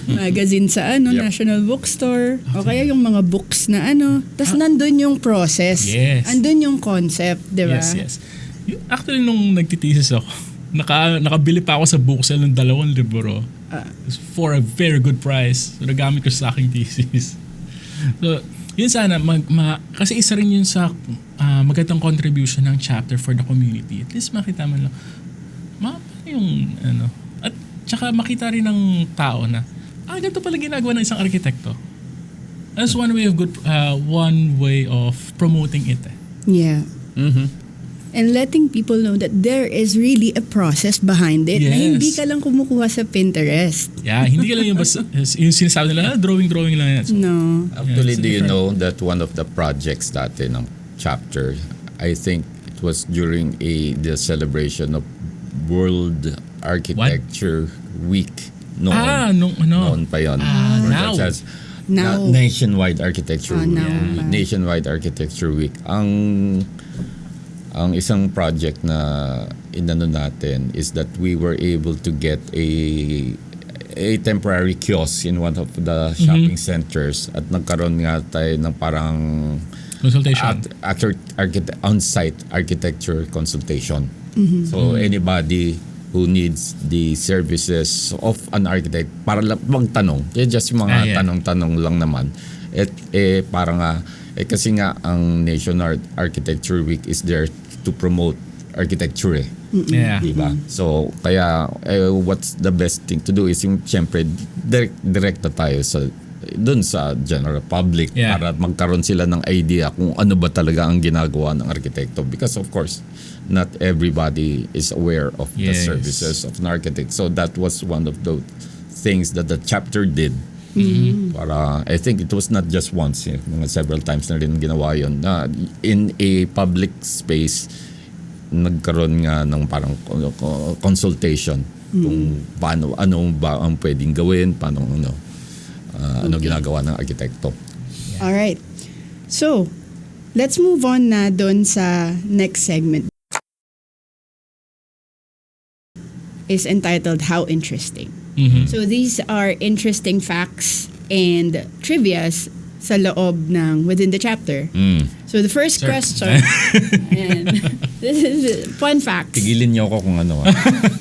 Magazine sa National Bookstore, o kaya yung mga books na tas nandun yung process. Yes. Andun yung concept, di ba? Yes. Actually, nung nagtitesis ako, nakabili pa ako sa booksell ng 2 libro for a very good price. So, nagamit ko sa aking thesis. So, yun sana, kasi isa rin yun sa magandang contribution ng chapter for the community. At least makita man lang, yung at tsaka makita rin ng tao na, ganito pala ginagawa ng isang arkitekto. That's one way of promoting it. Yeah. And letting people know that there is really a process behind it na hindi ka lang kumukuha sa Pinterest. Yeah, hindi ka lang yung sinasabi nila, drawing lang yan. So, no. Actually, do you know that one of the projects dati ng chapter, I think it was during the celebration of World Architecture Week. Noon pa yun. Now. Nationwide Architecture Week. Now. Nationwide Architecture Week. Ang isang project na inano natin is that we were able to get a temporary kiosk in one of the shopping centers at nagkaroon nga tayo ng parang consultation. On-site architecture consultation. So anybody who needs the services of an architect para lang magtanong, just yung mga tanong-tanong lang naman. Parang kasi nga ang National Architecture Week is there to promote architecture. Yeah. Diba? So, kaya what's the best thing to do is yung siyempre direct na tayo dun sa general public para magkaroon sila ng idea kung ano ba talaga ang ginagawa ng arkitekto. Because of course, not everybody is aware of the services of an architect. So that was one of the things that the chapter did. Para I think it was not just once, mga several times na rin ginawa yun na in a public space nagkaroon nga ng parang consultation kung ano ba ang pwedeng gawin, paano ano ginagawa ng arkitekto. All right. So, let's move on na doon sa next segment. Is entitled How Interesting. So these are interesting facts and trivias sa loob ng within the chapter. So the first question, and this is fun facts. Tigilin niyo ako kung ano.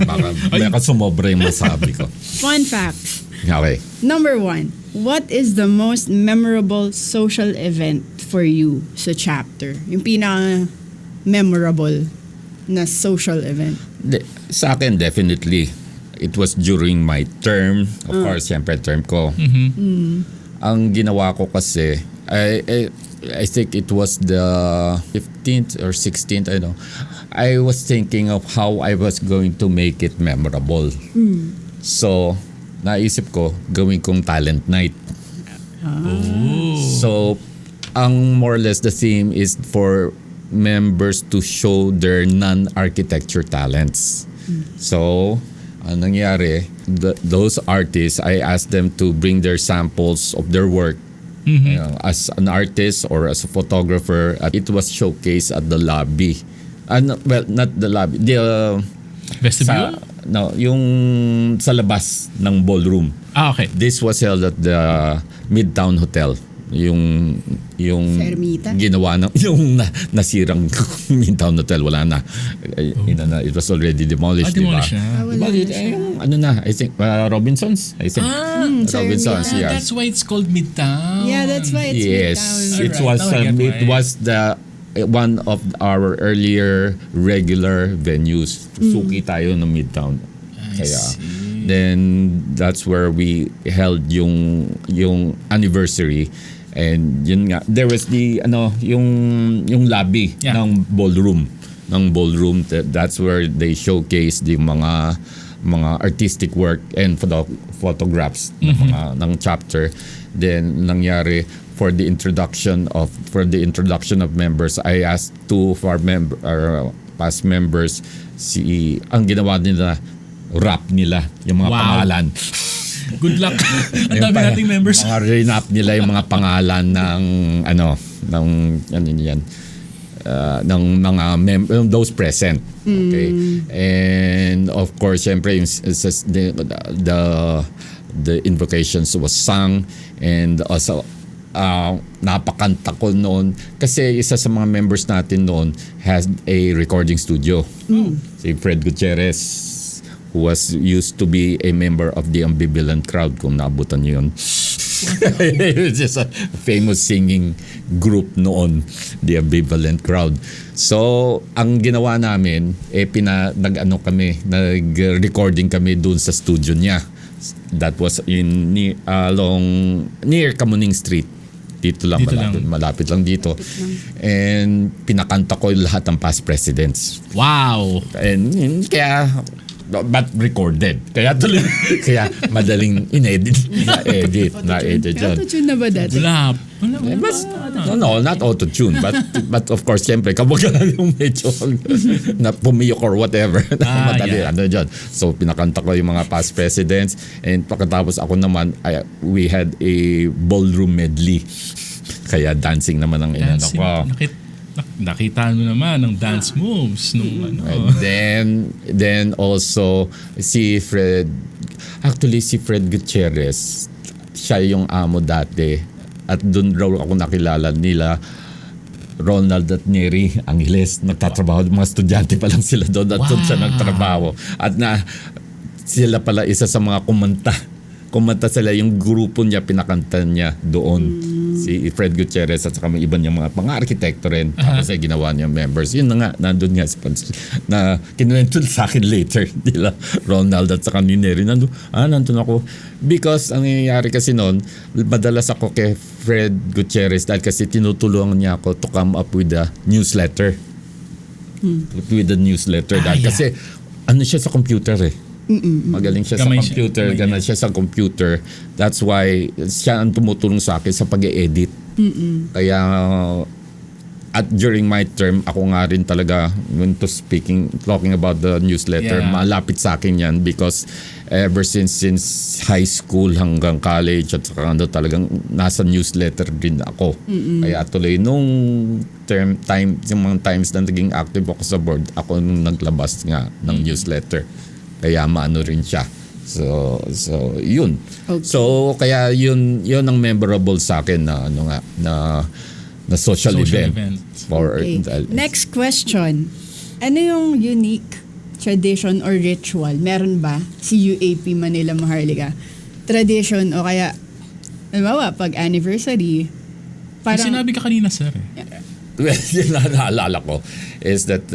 Baka sumobra yung masabi ko. Fun facts. Okay. Number 1, what is the most memorable social event for you sa chapter? Yung pinaka-memorable na social event. Sa akin, definitely. It was during my term. Of course, siyempre term ko. Ang ginawa ko kasi, I think it was the 15th or 16th, I don't know. I was thinking of how I was going to make it memorable. So, naisip ko, gawin kong talent night. So, ang more or less the theme is for members to show their non-architecture talents. So, ang nangyari, those artists, I asked them to bring their samples of their work as an artist or as a photographer. At it was showcased at the lobby. Well, not the lobby. The Vestibule? yung sa labas ng ballroom. Okay. This was held at the Midtown Hotel. Yung Sa Ermita? ginawa ng yung nasirang Midtown Hotel, wala na. It was already demolished, diba? Demolished na. Wala na siya. Ano na, I think Robinsons, I think. sa Robinsons, Ermita. yes. That's why it's called Midtown. Yeah, that's why it's Yes, Midtown. it Alright, was now I get it why. was the one of our earlier regular venues. Suki tayo ng Midtown. I see. Then that's where we held yung anniversary. And yun nga, there was the yung lobby ng ballroom. That's where they showcased the mga artistic work and photographs ng chapter. Then nangyari for the introduction of members, I asked two of our past members, ang ginawa nila, rap nila yung mga pangalan. Good luck. Ang dami nating members. Mga renap nila yung mga pangalan ng mga those present. Okay. And of course, syempre yung the invocations was sung, and also napakanta ko noon kasi isa sa mga members natin noon has a recording studio. Si Fred Gutierrez, who was used to be a member of the Ambivalent Crowd, kung naabutan niyo yun. It's just a famous singing group noon, the Ambivalent Crowd. So, ang ginawa namin, nag-recording kami dun sa studio niya. That was near Kamuning Street. Dito lang, malapit lang dito. And pinakanta ko lahat ng past presidents. Wow! And kaya, but recorded. Kaya madaling inedit. Na-edit yun. Auto-tune na ba dati? Wala. No, not auto-tune. But of course, siyempre, kapag yung medyo na pumiyok or whatever, madali. Yeah. So, pinakanta ko yung mga past presidents. And pagkatapos ako naman, we had a ballroom medley. Kaya dancing naman ang inano ko. Nakita mo naman ang dance moves nung And then also si Fred Gutierrez, siya yung amo dati, at doon raw ako nakilala nila Ronald at Neri Angeles. Nagtatrabaho, mga estudyante pa lang sila doon at doon siya nagtrabaho. At sila pala isa sa mga kumanta sila, yung grupo niya, pinakanta niya doon. Si Fred Gutierrez at saka may iba niyang mga arkitekto rin. Tapos ay ginawa niya members. Yun na nga, nandun nga na kinuwento sa akin later nila Ronald at saka ni Neri. Nandun ako. Because ang nangyayari kasi noon, madalas ako kay Fred Gutierrez dahil kasi tinutulungan niya ako to come up with a newsletter. Dahil kasi ano siya sa computer eh. Magaling siya ganas siya sa computer. That's why siya ang tumutulong sa akin sa pag-e-edit. Kaya at during my term, ako nga rin talaga talking about the newsletter, malapit sa akin yan because ever since high school hanggang college at saka talagang nasa newsletter din ako. Kaya tuloy nung yung mga times na naging active ako sa board, ako nung naglabas nga ng newsletter. Kaya maano rin siya. So yun. Okay. So kaya yun ang memorable sa akin na social event. Next question. Ano yung unique tradition or ritual? Meron ba si UAP Manila Maharlika? Tradition o kaya halimbawa pag anniversary Parang, sinabi ka kanina, sir. Well, yun na naalala ko is that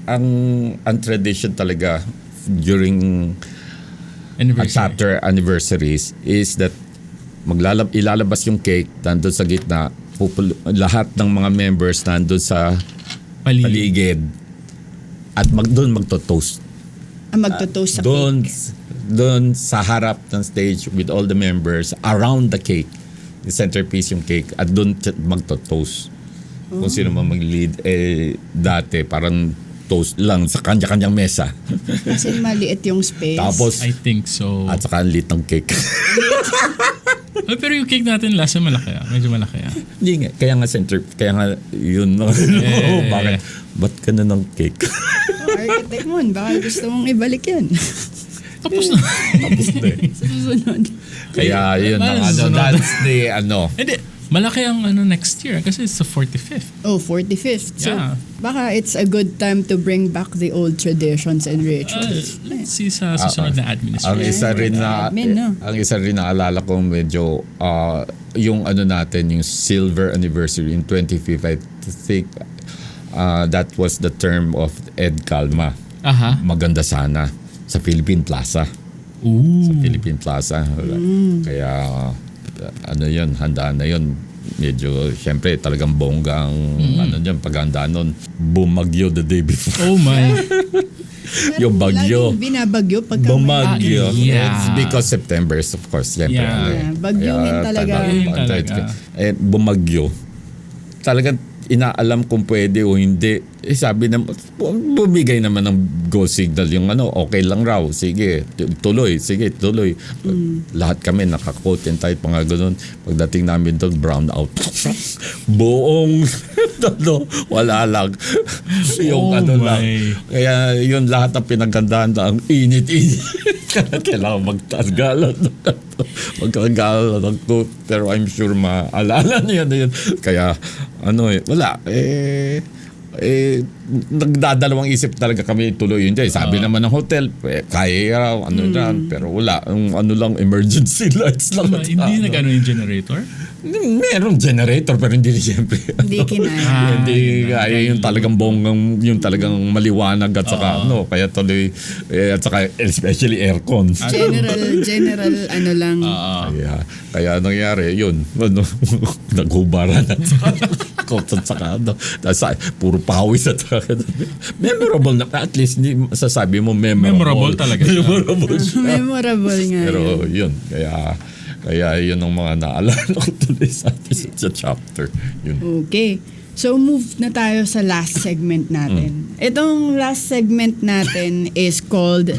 ang tradition talaga during chapter anniversaries is that ilalabas yung cake nandun sa gitna, lahat ng mga members nandun sa paligid at doon magto-toast. Magto-toast sa cake. Doon sa harap ng stage with all the members around the cake. The centerpiece yung cake at doon magto-toast. Kung sino man mag-lead. Dati parang toast lang sa kanya-kanyang mesa. Kasi maliit yung space. Tapos, I think so. at saka ang liit ng cake. Pero yung cake natin lasa malaki medyo malaki Hindi nga, kaya nga kaya nga yun. Bakit? Ba't ka na ng cake? Architect mo, baka gusto mong ibalik yan. Tapos na. Tapos na eh. Sa susunod. Kaya yun, that's the Hindi, malaki ang next year kasi it's the 45th. Oh, 45th. So, Yeah. baka it's a good time to bring back the old traditions and rituals. Let's see sa susunod na ang administration. isa rin na Admin, no? ang isa rin na alala ko medyo yung natin yung silver anniversary in 25th, I think that was the term of Ed Calma. Aha. Maganda sana sa Philippine Plaza. Ooh. Sa Philippine Plaza. Kaya yun, handaan na yun. Medyo, syempre, talagang bonggang, paghandaan nun. Bumagyo the day before. Oh my. Yung bagyo. Laging binabagyo pagka Bumagyo. Yeah. It's because September, of course. Syempre. Yeah. Bagyuhin talaga. Bagyuhin talaga. Bumagyo. Talagang inaalam kung pwede o hindi. Sabi na, bumigay naman ng go signal yung okay lang raw. Sige, tuloy. Lahat kami naka-coat and tight, mga ganun. Pagdating namin doon, brown out. Buong, wala lang. Yung lang. Kaya yun lahat ang pinagandaan na ang init-init. Kailangan magtagalan ng coat. Pero I'm sure maalala niya na yun. Kaya, wala. Nagdadalawang isip talaga kami tuloy yun. Sabi naman ng hotel, kaya raw, pero wala. Lang, emergency lights lang. Hindi na gano'n yung generator? Merong generator, pero hindi siyempre. Hindi kinaya. Hindi kaya yung talagang bonggang, yung talagang maliwanag at saka kaya tuloy, at saka especially aircon. General, lang. Kaya nangyari, yun, naghubaran at saka, puro pawis at saka, memorable na, at least sasabi mo memorable talaga. Memorable siya. Memorable nga. Pero yun, kaya yun ang mga naalala ko tuloy sa chapter. Yun. Okay. So, move na tayo sa last segment natin. Itong last segment natin is called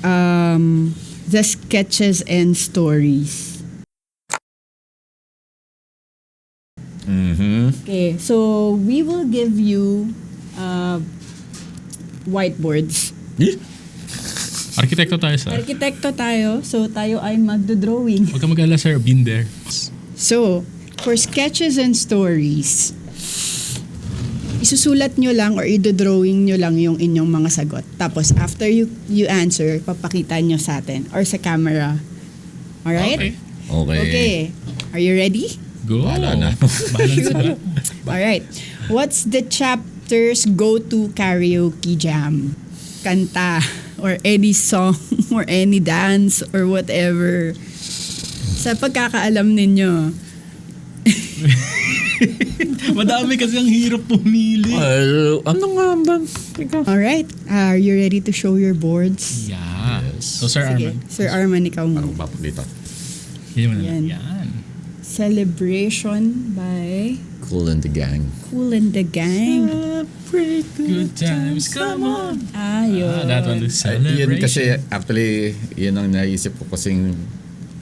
The Sketches and Stories. Okay. So, we will give you whiteboards. Arkitekto tayo, sir. Arkitekto tayo, so tayo ay magdo-drawing. Huwag ka mag-alala, sir. Been there. So, for sketches and stories, isusulat nyo lang or idodrawing nyo lang yung inyong mga sagot. Tapos, after you answer, papakita nyo sa atin or sa camera. Alright? Okay. Are you ready? Go. Bahala na. Bahala na. Alright. What's the chapter's go-to karaoke jam? Kanta or any song or any dance or whatever. Sa pagkakaalam ninyo. Madami kasi ang hirap pumili. Ano nga ba? Alright. Are you ready to show your boards? Yes. So, Sir Sige. Arman. Sir Arman, ikaw mo. Parang papakita. Yan. Celebration by Cool and the Gang. Kool and the Gang. Good times, come on. Yun. That one is celebration. Yun kasi, actually, yun ang naisip ko kasing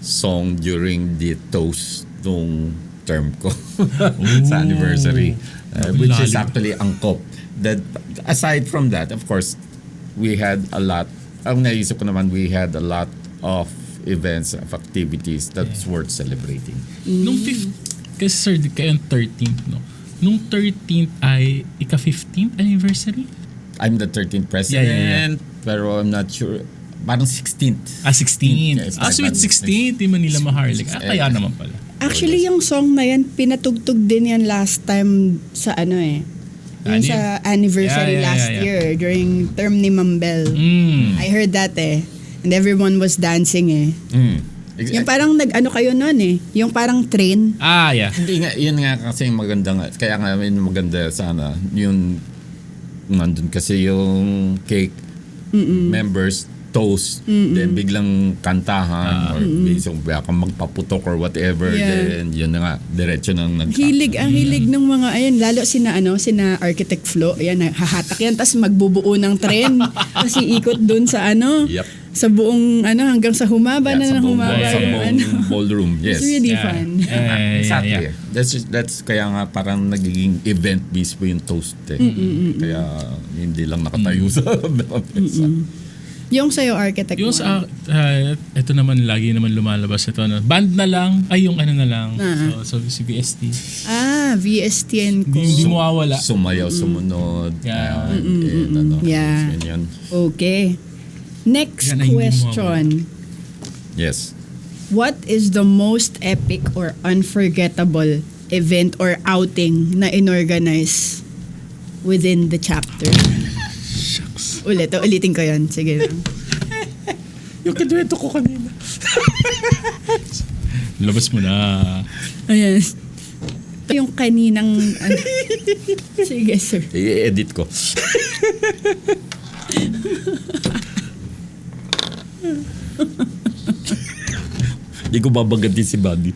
song during the toast nung term ko sa anniversary. Which is actually angkop. That, aside from that, of course, we had a lot, ang naisip ko naman, we had a lot of events, of activities that's worth celebrating. Nung 5th, kasi sir, kayo 13th, no? Nung 13th ay ika-15th anniversary? I'm the 13th president, Yeah. pero I'm not sure. Parang 16th. 16th. Yes, Sweet 16th, di Manila Maharlikan. Kaya naman pala. Actually, yung song na yan, pinatugtog din yan last time sa yung sa anniversary last year during term ni Mambel. I heard that and everyone was dancing Yung parang nag-ano kayo nun yung parang train. Yeah. Hindi nga, yun nga kasi maganda nga. Kaya nga maganda sana. Yun, nandun kasi yung cake members toast, then biglang kantahan, or biglang kang magpaputok or whatever, then yun na nga, diretso nang Ang hilig ng mga, ayan, lalo sina Architect Flo, ayan, hahatak yan, tapos magbubuo ng tren, tapos iikot dun sa sa buong, hanggang sa humaba na ng humaba. Sa buong ballroom, yes. It's really fun. Exactly. That's kaya nga parang nagiging event mismo yung toast Kaya hindi lang nakatayo sa mesa. Yung sa'yo, Architect Yung sa, ito naman, lagi naman lumalabas ito. No? Band na lang, ay yung ano na lang. So si VST. VST and Co. Hindi mawawala. Sumayaw, sumunod. Ganyan. Okay. Next Yan ay hindi question. Yes. What is the most epic or unforgettable event or outing na inorganize within the chapter? Shucks. Ulitin ko yan. Sige lang. Yung kinuwento ko kanina. Labas mo na. Ayan. Ito yung kaninang... Sige, sir. I-edit ko. Hindi ko babagatin si Buddy.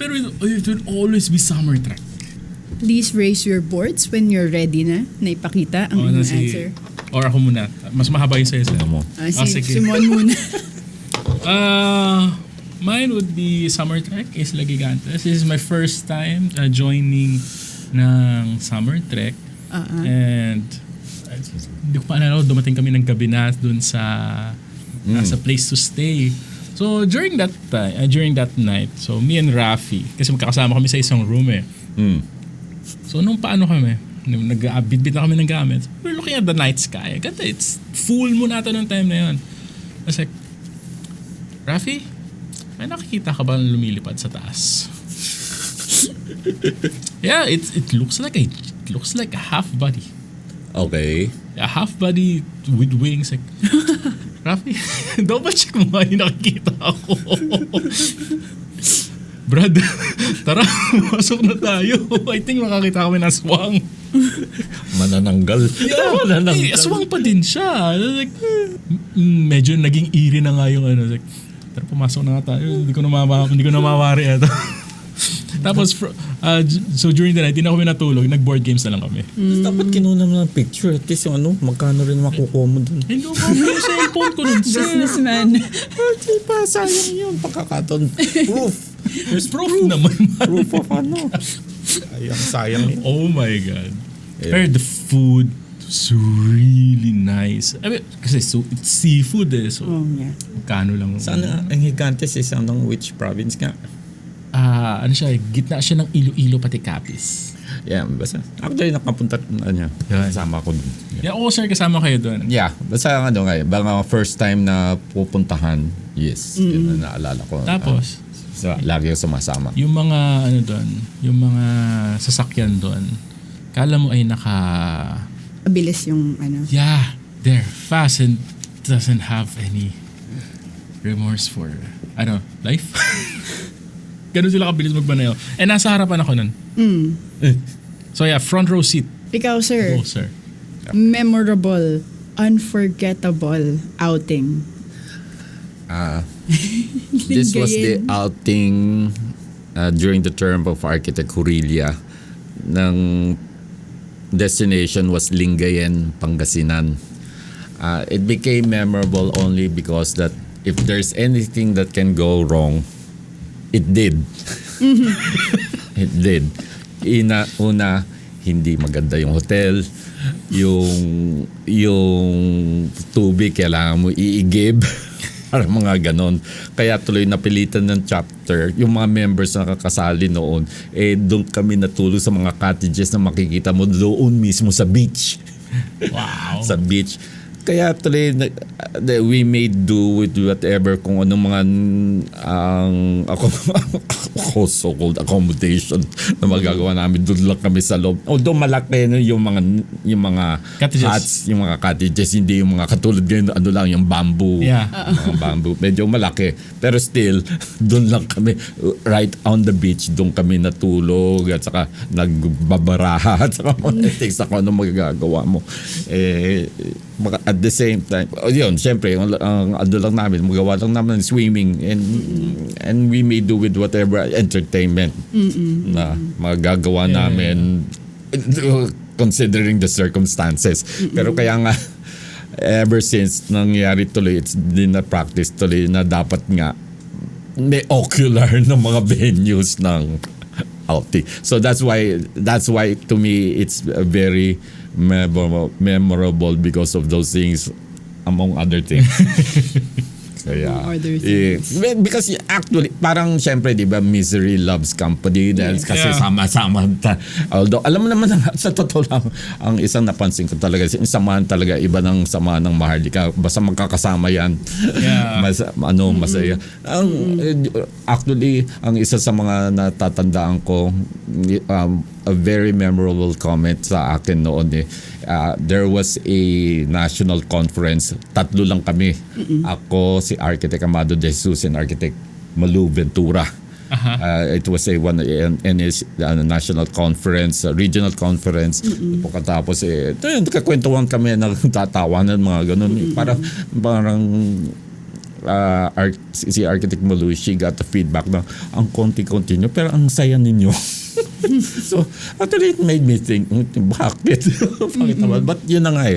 Pero it will always be summer track. Please raise your boards when you're ready na ipakita ang inyong answer. Or ako muna. Mas mahaba yung sa'yo. Ano mo? Si Mon muna. Mine would be Summer Trek, Isla Gigantes. This is my first time joining ng Summer Trek. And hindi ko pa alala, dumating kami ng gabi na dun sa place to stay. So during that night, so me and Rafi, kasi magkakasama kami sa isang room So nung paano kami, nag-bit na kami ng gamit, we're looking at the night sky. Ganda, it's full moon ata nung time na yun. I was like, Rafi, may nakikita ka ba lumilipad sa taas? Yeah, it looks like a half body. Okay. A half body with wings. Like, Rafi, double check mo nga yung nakikita ako. Brad, tara, masok na tayo. I think makakita kami ng aswang. Manananggal. Manananggal. Aswang pa din siya. Like, medyo naging eerie na nga yung ano. Like, tara, pumasok na nga tayo. Hindi ko na mawari ito. Tapos, so during the night, hindi na kami natulog. Nag-board games na lang kami. Dapat kinuha mo ng picture. At least yung magkano rin makukuha mo dun. Hindi ko yung cellphone ko nun. Businessman. Di ba? Sayang yun. Pagkakaton. Proof. There's proof naman. Proof of ano. Sayang yun. Oh my God. Pero the food was really nice. I mean, kasi it's seafood So, magkano lang. Saan ang Gigantes is anong which province nga? Ano siya, gitna siya ng Iloilo pati Capiz. Yeah, basta. Actually, nakapunta kasama ko dun. Yeah, sir, kasama kayo doon. Yeah, basta baka first time na pupuntahan, yes, yun na naalala ko. Tapos, lagi yung sumasama. Yung mga, yung mga sasakyan doon, kala mo ay Mabilis yung Yeah, they're fast and doesn't have any remorse for, life. Ganun sila kabilis magmanayo. And nasa harapan ako nun. So yeah, front row seat. Ikaw, sir. Oh, sir. Memorable, unforgettable outing. This was the outing during the term of Architect Hurilya. Ng destination was Lingayen, Pangasinan. It became memorable only because that if there's anything that can go wrong, it did. It did. Una, hindi maganda yung hotel. Yung tubig, kailangan mo iigib. Parang mga ganon. Kaya tuloy napilitan ng chapter, yung mga members na kakasali noon, doon kami natulog sa mga cottages na makikita mo doon mismo sa beach. Wow. Sa beach. Kaya tuloy we may do with whatever kung anong mga ako so-called accommodation na magagawa namin. Doon lang kami sa loob. Although malaki yung mga Cottages. huts, yung mga cottages, hindi yung mga katulad ngayon, ano lang, yung bamboo. Yeah. Mga bamboo. Medyo malaki. Pero still, doon lang kami, right on the beach, doon kami natulog at saka nagbabaraha at saka mga things na kung ano magagawa mo. At the same time, yun, syempre, ang ano lang namin, magawa lang namin swimming and we may do with whatever entertainment na magagawa namin considering the circumstances. Pero kaya nga, ever since nangyari tuloy, it's din na practice tuloy na dapat nga may ocular ng mga venues ng outing. So that's why to me it's very memorable because of those things, among other things. Kaya, Other things. because actually, parang syempre, di ba, misery loves company. Dahil kasi sama-sama. Although, alam mo naman, sa totoo lang, ang isang napansin ko talaga, yung samahan talaga, iba ng samahan ng Maharlika. Basta magkakasama yan. Yeah. Masaya. Actually, ang isa sa mga natatandaan ko, a very memorable comment sa akin noon there was a national conference. 3 lang kami. Ako, si Architect Amado de Jesus and Architect Malu Ventura. It was a national conference, regional conference. Pagkatapos kakwentuhan kami, nagtatawanan mga ganun. Parang si Architect Malu, she got the feedback na ang konti-konti nyo pero ang saya ninyo. So actually it made me think, bakit? Bakit naman? But yun na nga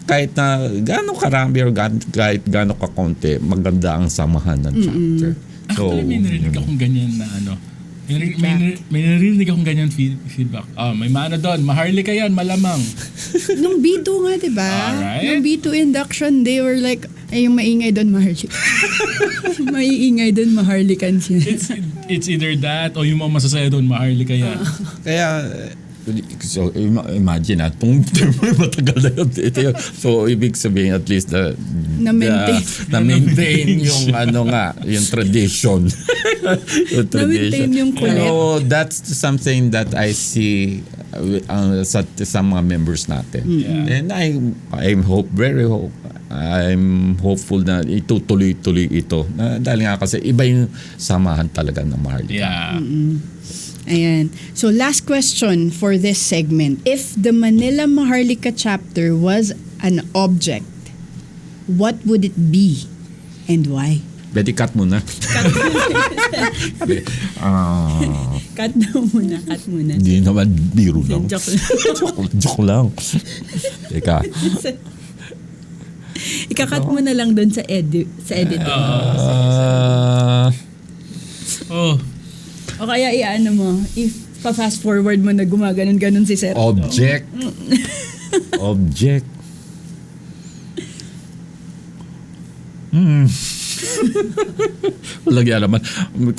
kahit na gaano karami or kahit gaano kakonti, maganda ang samahan ng chapter. So, Actually, may narinig akong ganyan na may narinig akong ganyan feedback. May maano doon, Maharlika yan, malamang. Nung B2 nga, di ba? Alright. Nung B2 induction, they were like, yung maingay doon, Maharlika. Maiingay doon, Maharlikan siya. It's either that o yung mga masasaya doon, Maharlika yan. kaya so imagine itong term matagal na yun. Ito yun. So ibig sabihin at least na-maintain yung yung tradition. Na-maintain yung kulit. So that's something that I see sa mga members natin. And I'm hopeful na itutuloy-tuloy ito. Dahil nga kasi iba yung samahan talaga ng Maharlika. Yeah. Ayan. So last question for this segment. If the Manila Maharlika chapter was an object, what would it be and why? Betty, cut muna. Cut muna. Hindi naman, biro lang. Joke lang. Teka. Ikakat mo na lang doon sa editing. O kaya iano mo, if pa-fast forward mo na gumaganon-ganon si Sir. Object. Walang alaman.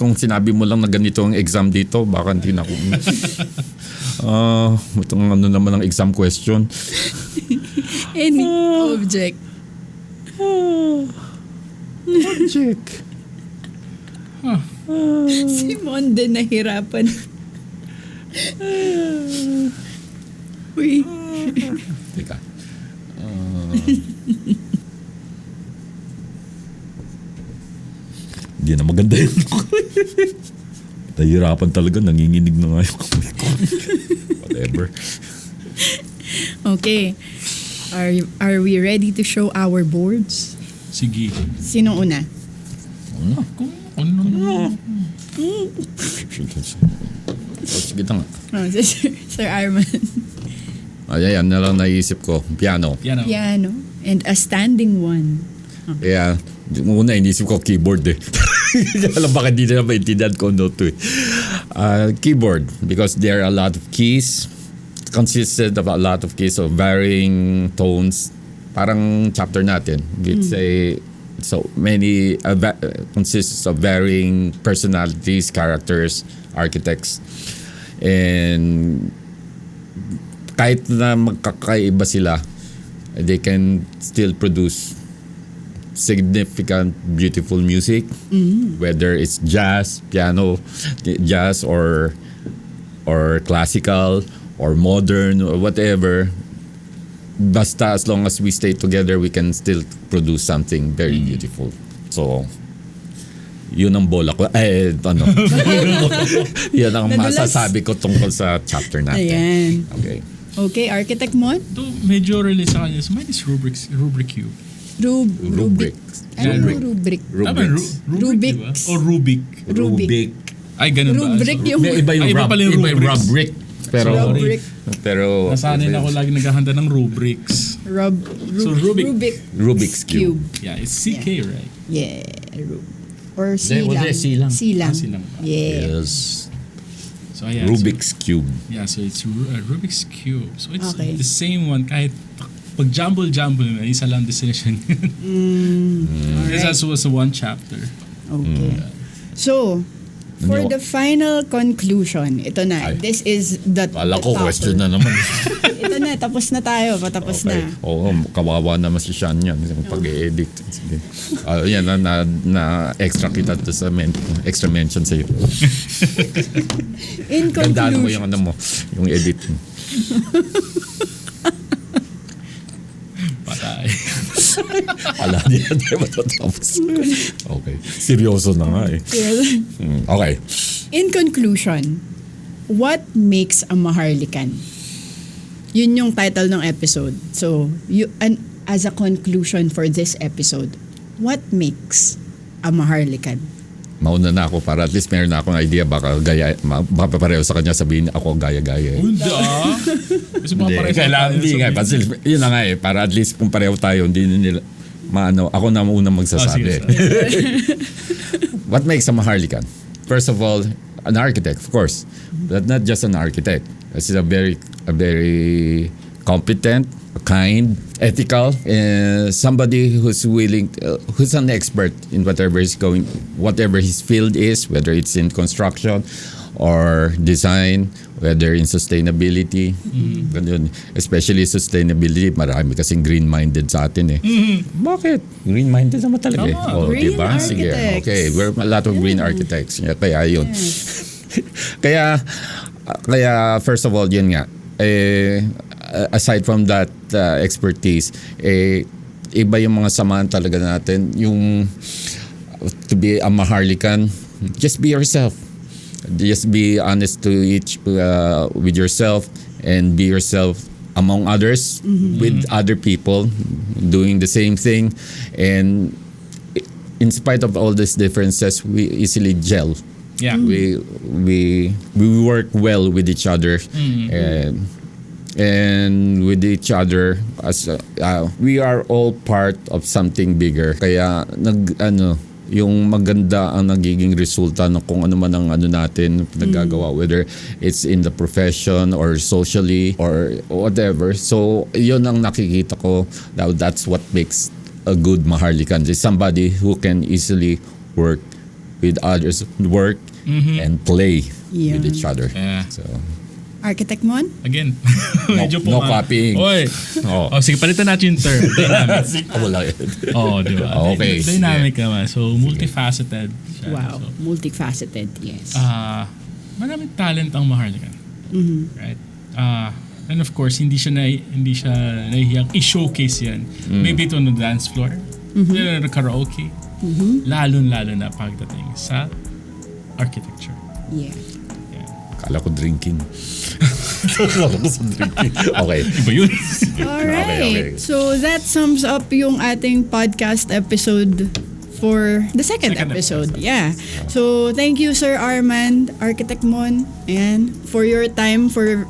Kung sinabi mo lang na ganito ang exam dito, baka hindi na ako. Itong naman ang exam question. Any object. Object. Si Monde nahirapan. Uy. Teka. Hindi na maganda yun. Nahihirapan talaga. Nanginginig na nga yung kamay ko. Whatever. Okay. Are we ready to show our boards? Sige. Sino una? Sige na nga. Sir Arman. Ayan na lang naisip ko. Piano. Piano. And a standing one. Kaya, muna inisip ko keyboard Alam baka hindi na maintindihan ko to keyboard, because there are a lot of keys, consisted of a lot of keys of varying tones. Parang chapter natin. It's so many, consists of varying personalities, characters, architects. And kahit na magkakaiba sila, they can still produce significant, beautiful music, whether it's jazz, piano, jazz or classical or modern or whatever. Basta as long as we stay together, we can still produce something very beautiful. So, yun ang bola ko. Yun ang masasabi ko tungkol sa chapter natin. Ayan. Okay. Okay, Architect Mon? Ito, medyo relate sa kanya. So, mine is rubric cube. Rubric. Ano Yeah, rubric? Tama, rubric, diba? Rubics. O Rubik. Rubik. Ay, ganun ba? Rubric yung... Iba yung Iba pala yung rubrics. rubric. Pero, Rubric. Nasanay na ako lagi naghahanda ng rubrics. So, Rubik's Cube. Yeah, it's CK, right? Yeah. Or C Hindi, lang. C lang. C lang. C lang. Yeah. Yes. So, yeah, Rubik's Cube. Yeah, so it's Rubik's Cube. So it's Okay. the same one kahit pag jumble na isa lang destination. This Alright. was one chapter. Okay. So, for the final conclusion, ito na. Ay. This is the Kala ko topper. question na naman. Ito na, tapos na tayo. Patapos Okay. na. Oo, kawawa naman si Sean yan. Yung pag-edit. Sige. Yan, na extra kita to sa extra mention sa'yo. In Gandaan mo yung conclusion, mo, yung edit mo. Patay. Ala, di ba tapos? Okay. Seryoso na nga eh. Okay. in conclusion, what makes a Maharlikan? Yun yung title ng episode. So, as a conclusion for this episode, what makes a Maharlikan? Mauna na ako para at least meron na akong idea. Baka pareho sa kanya sabihin ako gaya-gaya. Hindi Kasi mga pareho Kailangan hindi nga. Yun na nga eh. Para at least kung pareho tayo, hindi nila ako na muna magsasabi. What makes a Maharlikan? First of all, an architect, of course. But not just an architect. This is a very competent, kind, ethical, somebody who's willing, who's an expert in whatever his field is, whether it's in construction or design, whether in sustainability. Ganun. Especially sustainability, marami kasing green-minded sa atin eh. Bakit? Green-minded naman talaga eh. Tama. Green Diba? Sige. architects. Okay, we're a lot of green architects. Kaya yun. Kaya first of all, yun nga. Aside from that expertise, iba yung mga samahan talaga natin. Yung to be a Maharlikan, just be yourself. Just be honest with yourself and be yourself among others, with other people doing the same thing. And in spite of all these differences, we easily gel. Yeah. We work well with each other, and with each other as we are all part of something bigger. Kaya yung maganda ang nagiging resulta ng kung ano man ang natin nagagawa, whether it's in the profession or socially or whatever. So yun ang nakikita ko. That's what makes a good Maharlikan. Is somebody who can easily work with others, and play with each other. Yeah. So Architect Mon? Again, medyo no copying. Oy. Oh. Sige, palitan natin yung term. Dynamic. Wala yun. Di ba? Okay. Dynamic naman. So, multifaceted siya. Wow. So, Multifaceted, yes. maraming talent ang Maharlikan. Right? And of course, hindi siya nahihiyang i-showcase yan. Maybe ito on the dance floor, maybe on karaoke, lalo-lalo na pagdating sa architecture. Yeah. Kala ko drinking. Kala ko sa drinking. Okay. Iba yun. Alright. Okay. So that sums up yung ating podcast episode for the second episode. Yeah. So thank you, Sir Armand, Architect Mon, and for your time, for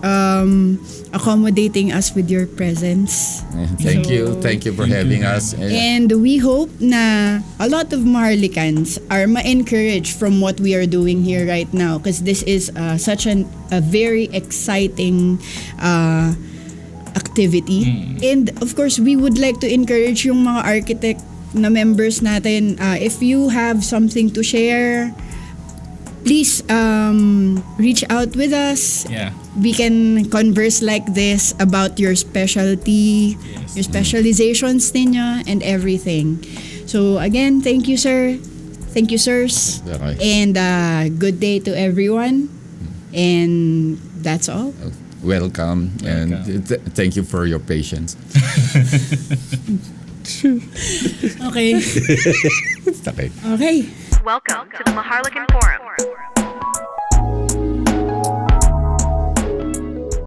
accommodating us with your presence. Thank you for having us. And we hope na a lot of Maharlikans are ma-encouraged from what we are doing here right now, because this is such a very exciting activity. And of course, we would like to encourage yung mga architect na members natin. If you have something to share, please reach out with us. Yeah. We can converse like this about your specialty, Yes. your specializations ninyo, and everything. So again, thank you, sir. Thank you, sirs. Okay. And good day to everyone. And that's all. Welcome, and thank you for your patience. Okay. Okay. Okay. Welcome to the Maharlikan Forum.